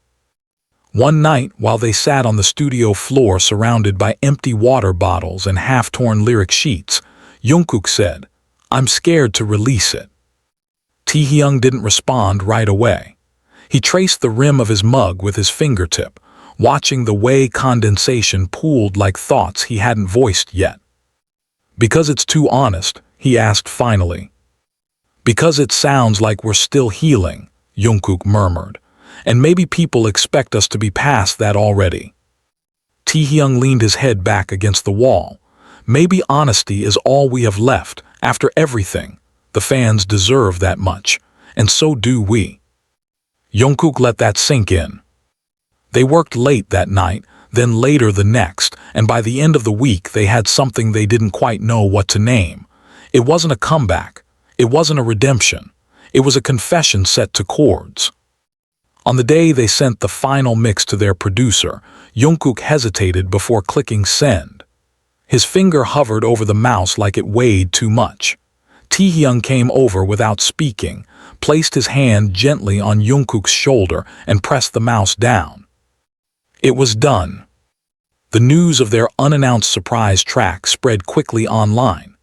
One night, while they sat on the studio floor surrounded by empty water bottles and half-torn lyric sheets, Jungkook said, "I'm scared to release it." Taehyung didn't respond right away. He traced the rim of his mug with his fingertip, watching the way condensation pooled like thoughts he hadn't voiced yet. "Because it's too honest," he asked finally. "Because it sounds like we're still healing," Jungkook murmured. "And maybe people expect us to be past that already." Taehyung leaned his head back against the wall. "Maybe honesty is all we have left, after everything. The fans deserve that much, and so do we." Jungkook let that sink in. They worked late that night, then later the next, and by the end of the week they had something they didn't quite know what to name. It wasn't a comeback. It wasn't a redemption. It was a confession set to chords. On the day they sent the final mix to their producer, Jungkook hesitated before clicking send. His finger hovered over the mouse like it weighed too much. Taehyung came over without speaking, placed his hand gently on Jungkook's shoulder and pressed the mouse down. It was done. The news of their unannounced surprise track spread quickly online.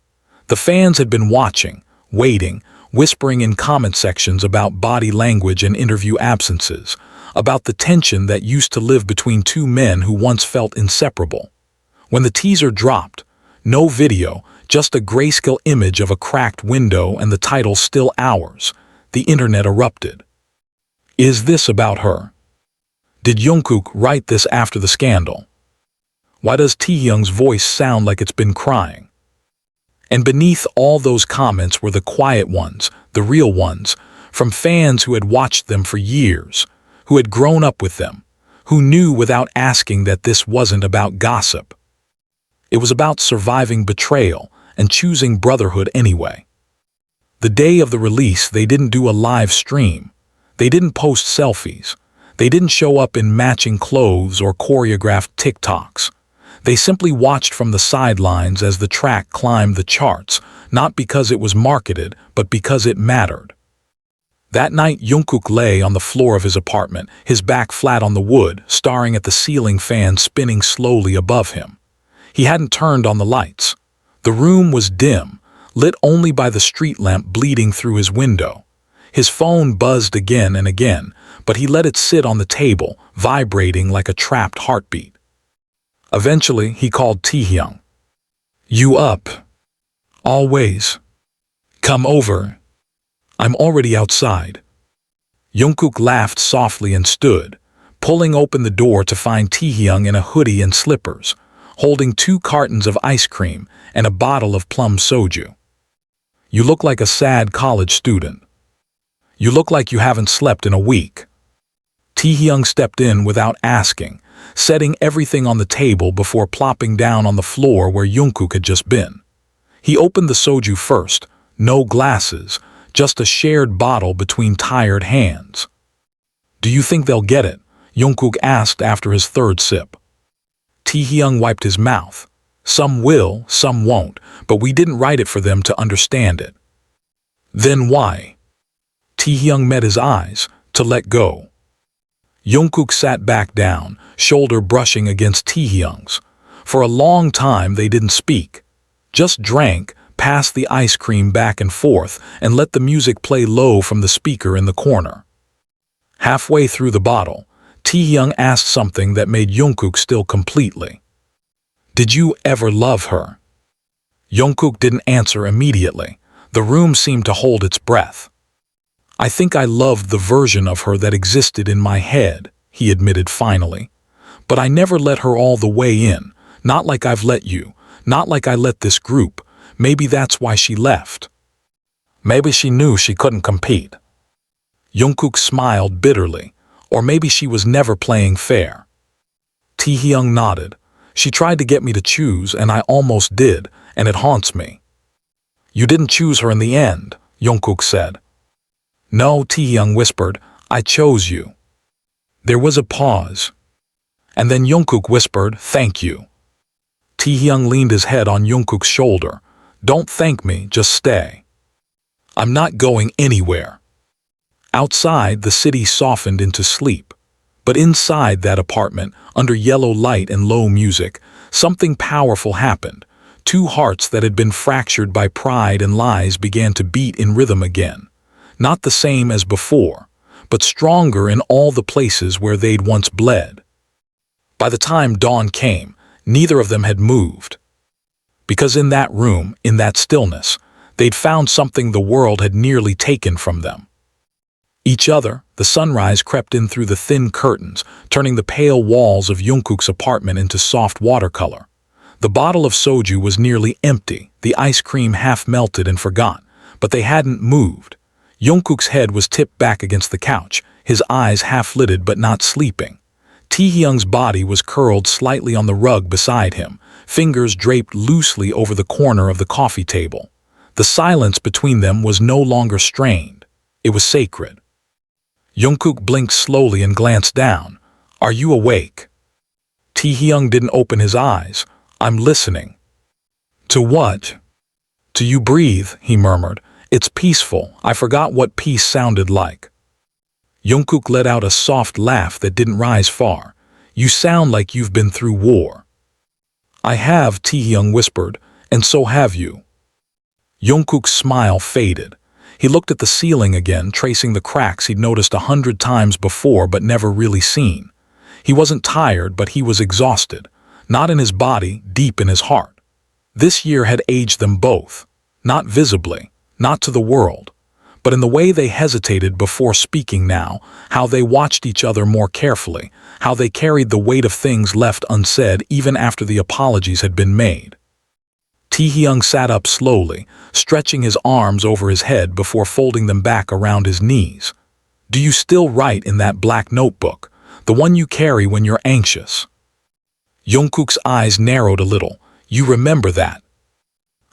The fans had been watching, waiting, whispering in comment sections about body language and interview absences, about the tension that used to live between two men who once felt inseparable. When the teaser dropped, no video, just a grayscale image of a cracked window and the title "Still Ours," the internet erupted. Is this about her? Did Jungkook write this after the scandal? Why does Taehyung's voice sound like it's been crying? And beneath all those comments were the quiet ones, the real ones, from fans who had watched them for years, who had grown up with them, who knew without asking that this wasn't about gossip. It was about surviving betrayal and choosing brotherhood anyway. The day of the release, they didn't do a live stream. They didn't post selfies. They didn't show up in matching clothes or choreographed TikToks. They simply watched from the sidelines as the track climbed the charts, not because it was marketed, but because it mattered. That night, Jungkook lay on the floor of his apartment, his back flat on the wood, staring at the ceiling fan spinning slowly above him. He hadn't turned on the lights. The room was dim, lit only by the street lamp bleeding through his window. His phone buzzed again and again, but he let it sit on the table, vibrating like a trapped heartbeat. Eventually, he called Taehyung. "You up?" "Always." "Come over." "I'm already outside." Jungkook laughed softly and stood, pulling open the door to find Taehyung in a hoodie and slippers, holding 2 cartons of ice cream and a bottle of plum soju. "You look like a sad college student. You look like you haven't slept in a week." Taehyung stepped in without asking, setting everything on the table before plopping down on the floor where Jungkook had just been. He opened the soju first, no glasses, just a shared bottle between tired hands. "Do you think they'll get it?" Jungkook asked after his 3rd sip. Taehyung wiped his mouth. "Some will, some won't, but we didn't write it for them to understand it." "Then why?" Taehyung met his eyes, to let go. Jungkook sat back down, shoulder brushing against Taehyung's. For a long time they didn't speak. Just drank, passed the ice cream back and forth, and let the music play low from the speaker in the corner. Halfway through the bottle, Taehyung asked something that made Jungkook still completely. "Did you ever love her?" Jungkook didn't answer immediately. The room seemed to hold its breath. "I think I loved the version of her that existed in my head," he admitted finally. "But I never let her all the way in, not like I've let you, not like I let this group. Maybe that's why she left." "Maybe she knew she couldn't compete." Jungkook smiled bitterly. "Or maybe she was never playing fair." Taehyung nodded. "She tried to get me to choose, and I almost did, and it haunts me." "You didn't choose her in the end," Jungkook said. "No," Taehyung whispered, "I chose you." There was a pause. And then Jungkook whispered, "Thank you." Taehyung leaned his head on Jungkook's shoulder. Don't thank me, just stay. I'm not going anywhere. Outside, the city softened into sleep. But inside that apartment, under yellow light and low music, something powerful happened. Two hearts that had been fractured by pride and lies began to beat in rhythm again. Not the same as before, but stronger in all the places where they'd once bled. By the time dawn came, neither of them had moved. Because in that room, in that stillness, they'd found something the world had nearly taken from them. Each other, the sunrise crept in through the thin curtains, turning the pale walls of Jungkook's apartment into soft watercolor. The bottle of soju was nearly empty, the ice cream half melted and forgot, but they hadn't moved. Jungkook's head was tipped back against the couch, his eyes half-lidded but not sleeping. Taehyung's body was curled slightly on the rug beside him, fingers draped loosely over the corner of the coffee table. The silence between them was no longer strained. It was sacred. Jungkook blinked slowly and glanced down. Are you awake? Taehyung didn't open his eyes. I'm listening. To what? To you breathe, he murmured. It's peaceful. I forgot what peace sounded like. Jungkook let out a soft laugh that didn't rise far. You sound like you've been through war. I have, Taehyung whispered, and so have you. Jungkook's smile faded. He looked at the ceiling again, tracing the cracks he'd noticed 100 times before but never really seen. He wasn't tired, but he was exhausted. Not in his body, deep in his heart. This year had aged them both. Not visibly, not to the world, but in the way they hesitated before speaking now, how they watched each other more carefully, how they carried the weight of things left unsaid even after the apologies had been made. Taehyung sat up slowly, stretching his arms over his head before folding them back around his knees. Do you still write in that black notebook, the one you carry when you're anxious? Jungkook's eyes narrowed a little. You remember that?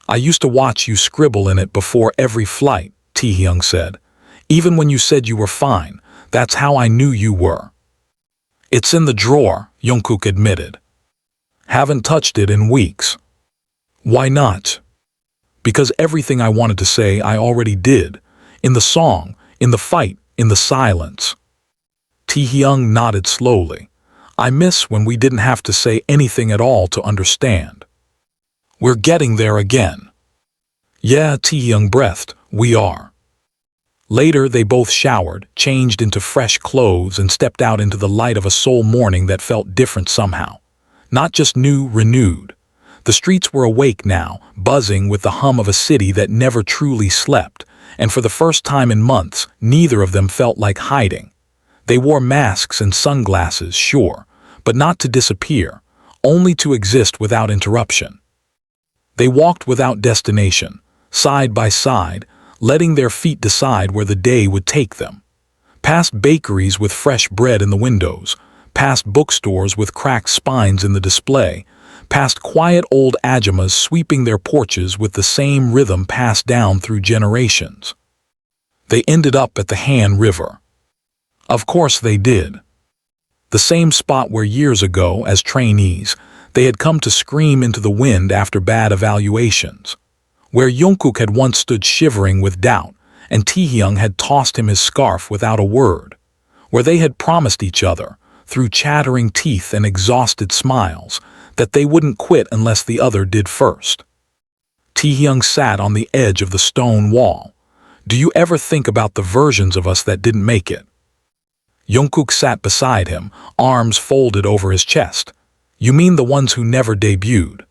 I used to watch you scribble in it before every flight, Taehyung said. Even when you said you were fine, that's how I knew you were. It's in the drawer, Jungkook admitted. Haven't touched it in weeks. Why not? Because everything I wanted to say I already did. In the song, in the fight, in the silence. Taehyung nodded slowly. I miss when we didn't have to say anything at all to understand. We're getting there again. Yeah, Taehyung breathed, we are. Later they both showered, changed into fresh clothes and stepped out into the light of a Seoul morning that felt different somehow. Not just new, renewed. The streets were awake now, buzzing with the hum of a city that never truly slept, and for the first time in months, neither of them felt like hiding. They wore masks and sunglasses, sure, but not to disappear, only to exist without interruption. They walked without destination, side by side, letting their feet decide where the day would take them. Past bakeries with fresh bread in the windows, past bookstores with cracked spines in the display, past quiet old ajumas sweeping their porches with the same rhythm passed down through generations. They ended up at the Han River. Of course they did. The same spot where years ago, as trainees, they had come to scream into the wind after bad evaluations. Where Jungkook had once stood shivering with doubt, and Taehyung had tossed him his scarf without a word. Where they had promised each other, through chattering teeth and exhausted smiles, that they wouldn't quit unless the other did first. Taehyung sat on the edge of the stone wall. Do you ever think about the versions of us that didn't make it? Jungkook sat beside him, arms folded over his chest. You mean the ones who never debuted?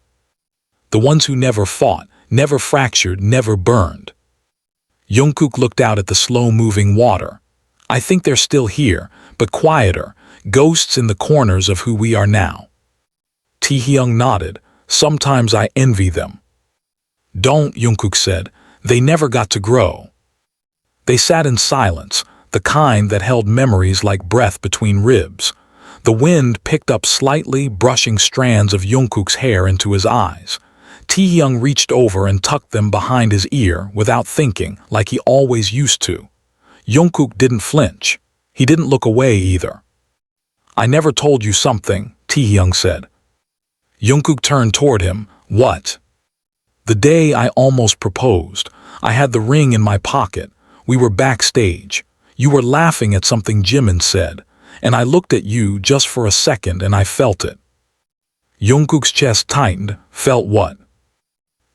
The ones who never fought, never fractured, never burned. Jungkook looked out at the slow-moving water. I think they're still here, but quieter, ghosts in the corners of who we are now. Taehyung nodded. Sometimes I envy them. Don't, Jungkook said. They never got to grow. They sat in silence, the kind that held memories like breath between ribs. The wind picked up slightly, brushing strands of Jungkook's hair into his eyes. Taehyung reached over and tucked them behind his ear without thinking, like he always used to. Jungkook didn't flinch. He didn't look away either. I never told you something, Taehyung said. Jungkook turned toward him. What? The day I almost proposed. I had the ring in my pocket. We were backstage. You were laughing at something Jimin said, and I looked at you just for a second and I felt it. Jungkook's chest tightened. Felt what?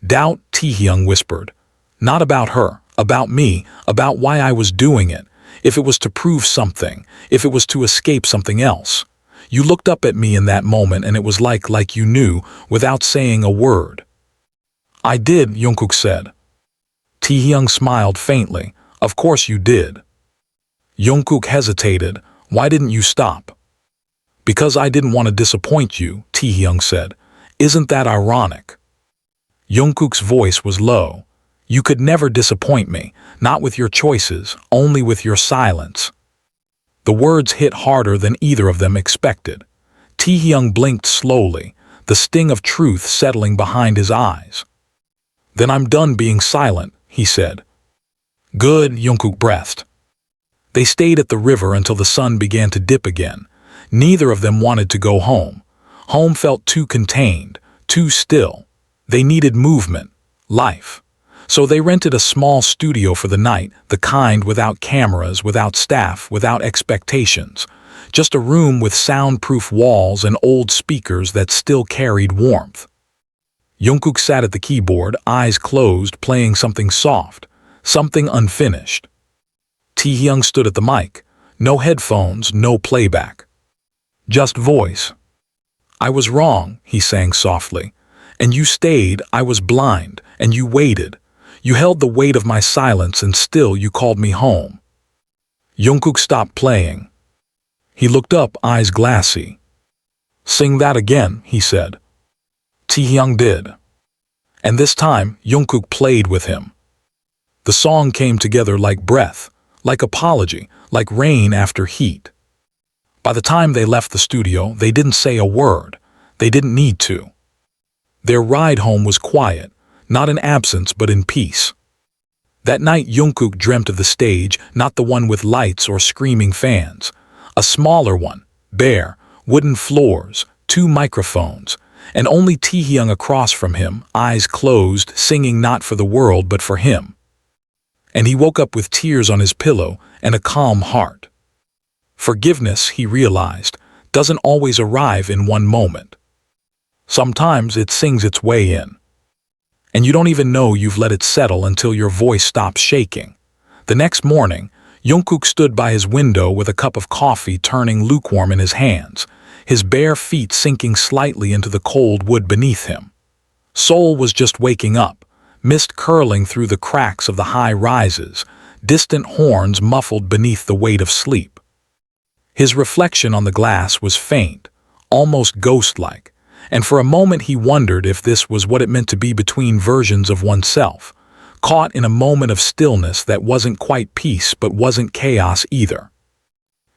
Doubt, Taehyung whispered. Not about her, about me, about why I was doing it. If it was to prove something, if it was to escape something else. You looked up at me in that moment and it was like you knew, without saying a word. I did, Jungkook said. Taehyung smiled faintly. Of course you did. Jungkook hesitated. Why didn't you stop? Because I didn't want to disappoint you, Taehyung said. Isn't that ironic? Jungkook's voice was low. You could never disappoint me, not with your choices, only with your silence. The words hit harder than either of them expected. Taehyung blinked slowly, the sting of truth settling behind his eyes. Then I'm done being silent, he said. Good, Jungkook breathed. They stayed at the river until the sun began to dip again. Neither of them wanted to go home. Home felt too contained, too still. They needed movement, life. So they rented a small studio for the night, the kind without cameras, without staff, without expectations. Just a room with soundproof walls and old speakers that still carried warmth. Jungkook sat at the keyboard, eyes closed, playing something soft, something unfinished. Taehyung stood at the mic. No headphones, no playback. Just voice. I was wrong, he sang softly. And you stayed, I was blind, and you waited. You held the weight of my silence and still you called me home. Jungkook stopped playing. He looked up, eyes glassy. Sing that again, he said. Taehyung did. And this time, Jungkook played with him. The song came together like breath, like apology, like rain after heat. By the time they left the studio, they didn't say a word. They didn't need to. Their ride home was quiet. Not in absence, but in peace. That night Jungkook dreamt of the stage, not the one with lights or screaming fans. A smaller one, bare, wooden floors, 2 microphones, and only Taehyung across from him, eyes closed, singing not for the world but for him. And he woke up with tears on his pillow and a calm heart. Forgiveness, he realized, doesn't always arrive in one moment. Sometimes it sings its way in. And you don't even know you've let it settle until your voice stops shaking. The next morning, Jungkook stood by his window with a cup of coffee turning lukewarm in his hands, his bare feet sinking slightly into the cold wood beneath him. Seoul was just waking up, mist curling through the cracks of the high rises, distant horns muffled beneath the weight of sleep. His reflection on the glass was faint, almost ghost-like. And for a moment he wondered if this was what it meant to be between versions of oneself, caught in a moment of stillness that wasn't quite peace but wasn't chaos either.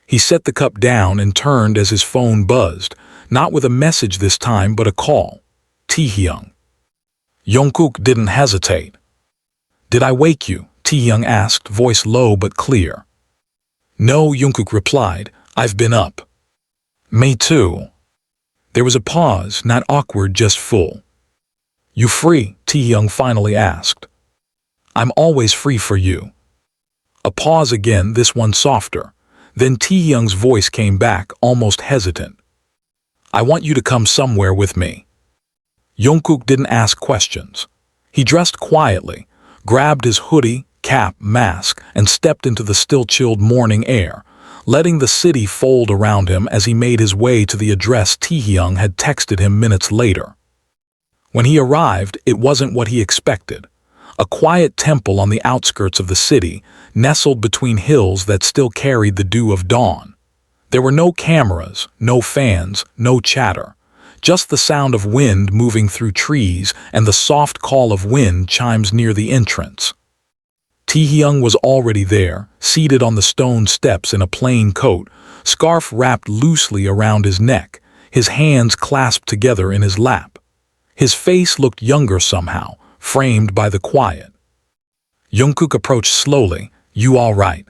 He set the cup down and turned as his phone buzzed, not with a message this time but a call. Taehyung. Jungkook didn't hesitate. Did I wake you? Taehyung asked, voice low but clear. No, Jungkook replied, I've been up. Me too. There was a pause, not awkward, just full. You free? Taehyung finally asked. I'm always free for you. A pause again, this one softer. Then Taehyung's voice came back, almost hesitant. I want you to come somewhere with me. Jungkook didn't ask questions. He dressed quietly, grabbed his hoodie, cap, mask, and stepped into the still-chilled morning air, letting the city fold around him as he made his way to the address Taehyung had texted him minutes later. When he arrived, it wasn't what he expected. A quiet temple on the outskirts of the city, nestled between hills that still carried the dew of dawn. There were no cameras, no fans, no chatter. Just the sound of wind moving through trees and the soft call of wind chimes near the entrance. Taehyung was already there, seated on the stone steps in a plain coat, scarf wrapped loosely around his neck, his hands clasped together in his lap. His face looked younger somehow, framed by the quiet. Jungkook approached slowly. You all right?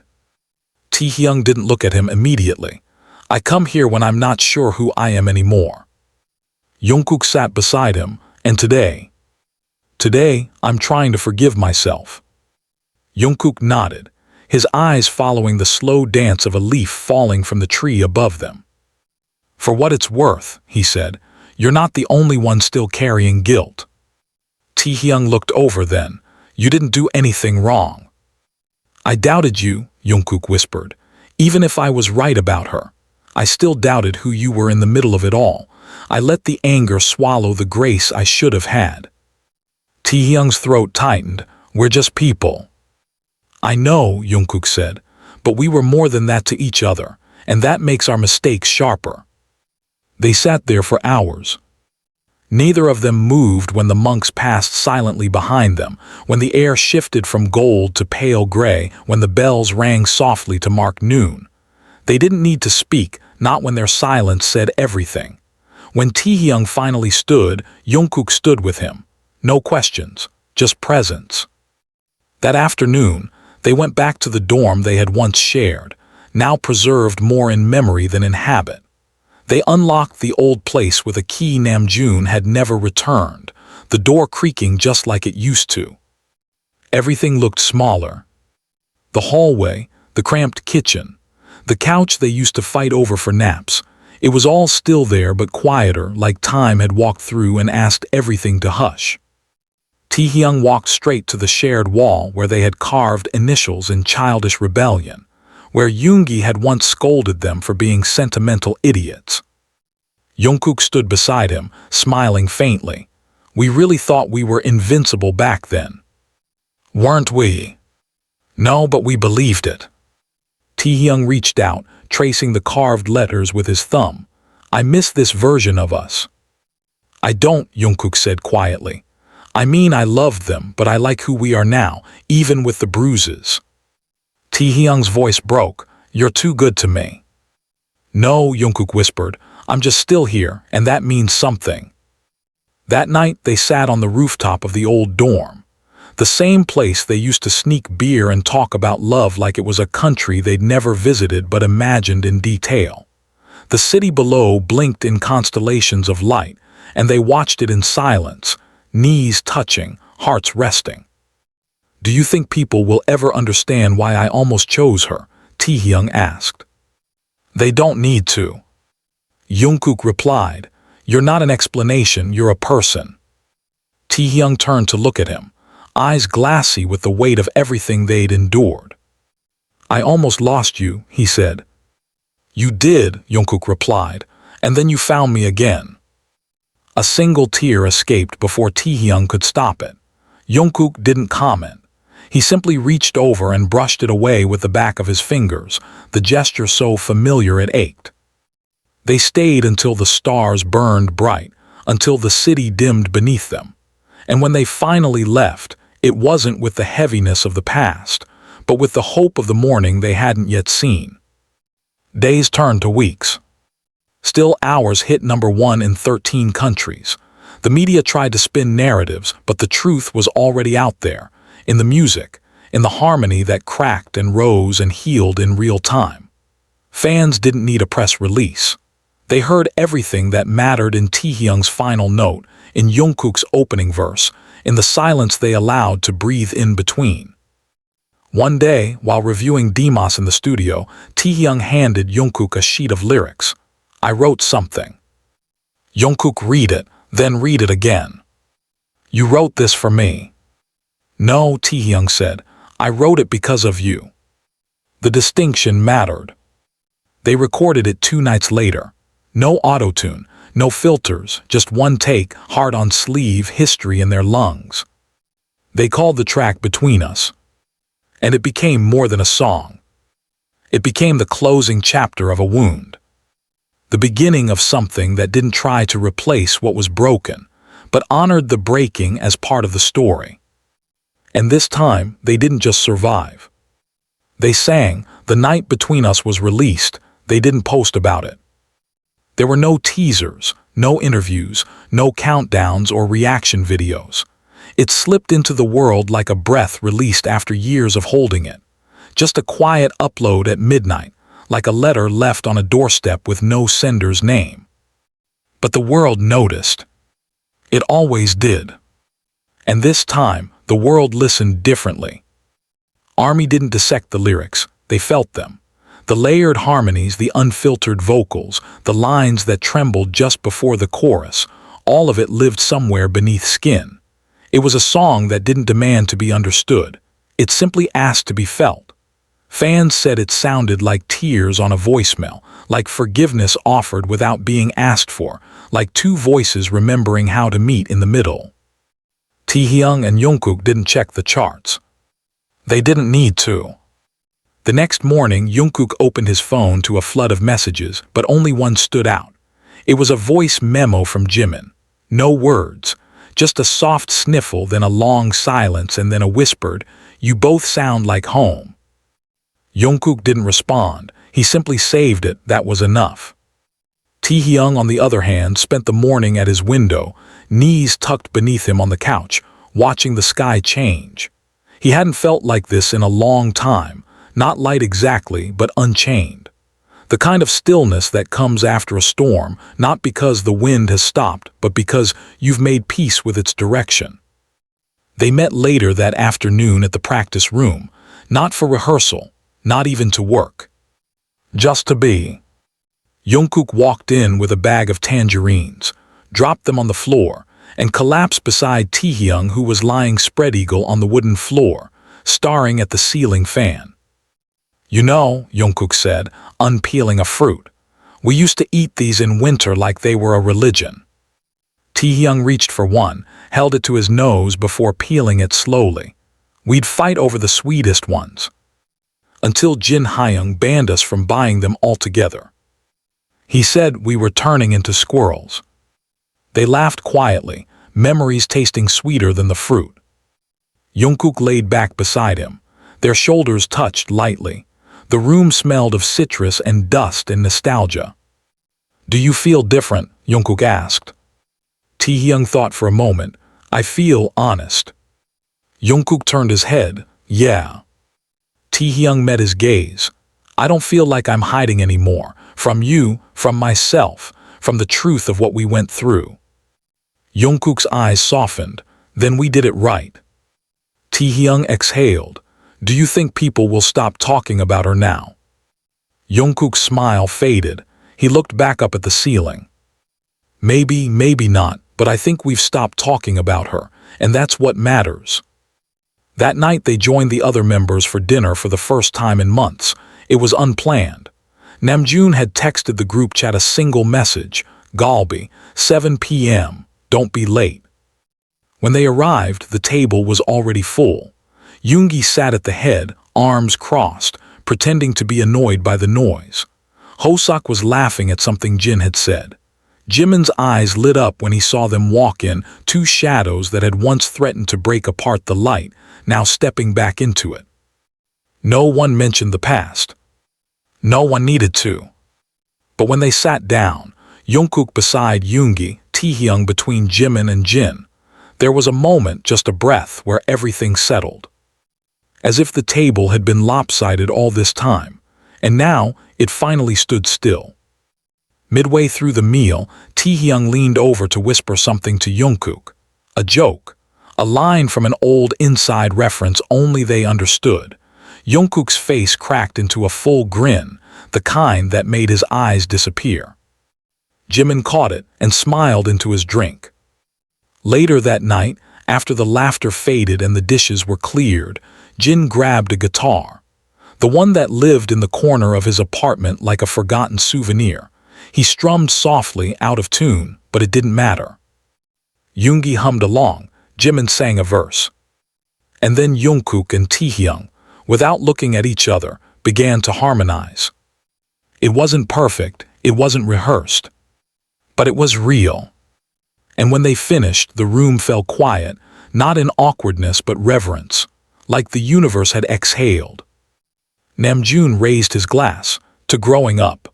Taehyung didn't look at him immediately. I come here when I'm not sure who I am anymore. Jungkook sat beside him, and today, I'm trying to forgive myself. Jungkook nodded, his eyes following the slow dance of a leaf falling from the tree above them. For what it's worth, he said, you're not the only one still carrying guilt. Taehyung looked over then. You didn't do anything wrong. I doubted you, Jungkook whispered. Even if I was right about her, I still doubted who you were in the middle of it all. I let the anger swallow the grace I should have had. Taehyung's throat tightened. We're just people. I know, Jungkook said, but we were more than that to each other, and that makes our mistakes sharper. They sat there for hours. Neither of them moved when the monks passed silently behind them, when the air shifted from gold to pale gray, when the bells rang softly to mark noon. They didn't need to speak, not when their silence said everything. When Taehyung finally stood, Jungkook stood with him. No questions, just presence. That afternoon, they went back to the dorm they had once shared, now preserved more in memory than in habit. They unlocked the old place with a key Namjoon had never returned, the door creaking just like it used to. Everything looked smaller. The hallway, the cramped kitchen, the couch they used to fight over for naps, it was all still there but quieter, like time had walked through and asked everything to hush. Taehyung walked straight to the shared wall where they had carved initials in childish rebellion, where Yoongi had once scolded them for being sentimental idiots. Jungkook stood beside him, smiling faintly. We really thought we were invincible back then. Weren't we? No, but we believed it. Taehyung reached out, tracing the carved letters with his thumb. I miss this version of us. I don't, Jungkook said quietly. I mean, I loved them, but I like who we are now, even with the bruises. Taehyung's voice broke. You're too good to me. No, Jungkook whispered. I'm just still here, and that means something. That night, they sat on the rooftop of the old dorm. The same place they used to sneak beer and talk about love like it was a country they'd never visited but imagined in detail. The city below blinked in constellations of light, and they watched it in silence, knees touching, hearts resting. Do you think people will ever understand why I almost chose her? Taehyung asked. They don't need to. Jungkook replied, You're not an explanation, you're a person. Taehyung turned to look at him, eyes glassy with the weight of everything they'd endured. I almost lost you, he said. You did, Jungkook replied, and then you found me again. A single tear escaped before Taehyung could stop it. Jungkook didn't comment. He simply reached over and brushed it away with the back of his fingers, the gesture so familiar it ached. They stayed until the stars burned bright, until the city dimmed beneath them. And when they finally left, it wasn't with the heaviness of the past, but with the hope of the morning they hadn't yet seen. Days turned to weeks. Still hours hit #1 in 13 countries. The media tried to spin narratives, but the truth was already out there, in the music, in the harmony that cracked and rose and healed in real time. Fans didn't need a press release. They heard everything that mattered in Taehyung's final note, in Jungkook's opening verse, in the silence they allowed to breathe in between. One day, while reviewing Demos in the studio, Taehyung handed Jungkook a sheet of lyrics. I wrote something. Jungkook read it, then read it again. You wrote this for me. No, Taehyung said. I wrote it because of you. The distinction mattered. They recorded it 2 nights later. No auto-tune, no filters, just one take, heart on sleeve, history in their lungs. They called the track Between Us. And it became more than a song. It became the closing chapter of a wound. The beginning of something that didn't try to replace what was broken, but honored the breaking as part of the story. And this time, they didn't just survive. They sang. The night Between Us was released. They didn't post about it. There were no teasers, no interviews, no countdowns or reaction videos. It slipped into the world like a breath released after years of holding it. Just a quiet upload at midnight, like a letter left on a doorstep with no sender's name. But the world noticed. It always did. And this time, the world listened differently. ARMY didn't dissect the lyrics, they felt them. The layered harmonies, the unfiltered vocals, the lines that trembled just before the chorus, all of it lived somewhere beneath skin. It was a song that didn't demand to be understood. It simply asked to be felt. Fans said it sounded like tears on a voicemail, like forgiveness offered without being asked for, like two voices remembering how to meet in the middle. Taehyung and Jungkook didn't check the charts. They didn't need to. The next morning, Jungkook opened his phone to a flood of messages, but only one stood out. It was a voice memo from Jimin. No words, just a soft sniffle, then a long silence, and then a whispered, "You both sound like home." Jungkook didn't respond. He simply saved it. That was enough. Taehyung, on the other hand, spent the morning at his window, knees tucked beneath him on the couch, watching the sky change. He hadn't felt like this in a long time, not light exactly, but unchained. The kind of stillness that comes after a storm, not because the wind has stopped, but because you've made peace with its direction. They met later that afternoon at the practice room, not for rehearsal, not even to work. Just to be. Jungkook walked in with a bag of tangerines, dropped them on the floor, and collapsed beside Taehyung, who was lying spread-eagle on the wooden floor, staring at the ceiling fan. "You know," Jungkook said, unpeeling a fruit, "we used to eat these in winter like they were a religion." Taehyung reached for one, held it to his nose before peeling it slowly. "We'd fight over the sweetest ones. Until Jin Hyung banned us from buying them altogether. He said we were turning into squirrels." They laughed quietly, memories tasting sweeter than the fruit. Jungkook laid back beside him. Their shoulders touched lightly. The room smelled of citrus and dust and nostalgia. "Do you feel different?" Jungkook asked. Taehyung thought for a moment. "I feel honest." Jungkook turned his head. "Yeah." Taehyung met his gaze. "I don't feel like I'm hiding anymore. From you, from myself, from the truth of what we went through." Jungkook's eyes softened. "Then we did it right." Taehyung exhaled. "Do you think people will stop talking about her now?" Jungkook's smile faded. He looked back up at the ceiling. "Maybe, maybe not, but I think we've stopped talking about her, and that's what matters." That night they joined the other members for dinner for the first time in months. It was unplanned. Namjoon had texted the group chat a single message, "Galbi, 7 p.m., don't be late." When they arrived, the table was already full. Yoongi sat at the head, arms crossed, pretending to be annoyed by the noise. Hoseok was laughing at something Jin had said. Jimin's eyes lit up when he saw them walk in, two shadows that had once threatened to break apart the light, now stepping back into it. No one mentioned the past. No one needed to. But when they sat down, Jungkook beside Yoongi, Taehyung between Jimin and Jin, there was a moment, just a breath, where everything settled. As if the table had been lopsided all this time, and now it finally stood still. Midway through the meal, Taehyung leaned over to whisper something to Jungkook. A joke, a line from an old inside reference only they understood. Jungkook's face cracked into a full grin, the kind that made his eyes disappear. Jimin caught it and smiled into his drink. Later that night, after the laughter faded and the dishes were cleared, Jin grabbed a guitar. The one that lived in the corner of his apartment like a forgotten souvenir. He strummed softly, out of tune, but it didn't matter. Yoongi hummed along. Jimin sang a verse. And then Jungkook and Taehyung, without looking at each other, began to harmonize. It wasn't perfect, it wasn't rehearsed. But it was real. And when they finished, the room fell quiet, not in awkwardness but reverence, like the universe had exhaled. Namjoon raised his glass, to growing up.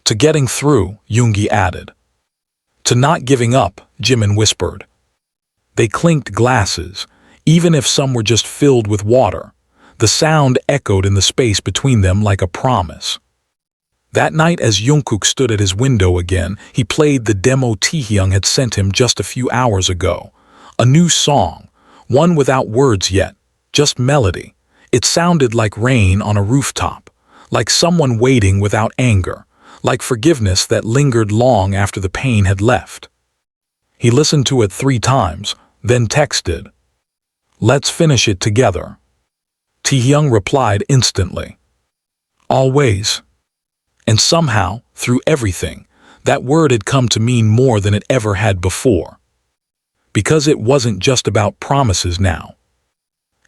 To getting through, Yoongi added. To not giving up, Jimin whispered. They clinked glasses, even if some were just filled with water. The sound echoed in the space between them like a promise. That night, as Jungkook stood at his window again, he played the demo Taehyung had sent him just a few hours ago. A new song, one without words yet, just melody. It sounded like rain on a rooftop, like someone waiting without anger, like forgiveness that lingered long after the pain had left. He listened to it 3 times, then texted, "Let's finish it together." Taehyung replied instantly, "Always." And somehow, through everything, that word had come to mean more than it ever had before. Because it wasn't just about promises now.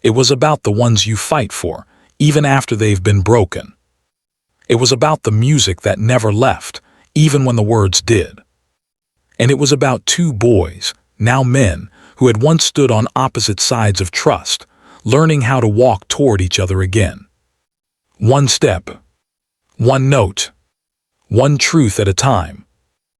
It was about the ones you fight for, even after they've been broken. It was about the music that never left, even when the words did. And it was about 2 boys, now men, who had once stood on opposite sides of trust, learning how to walk toward each other again. 1 step, 1 note, 1 truth at a time.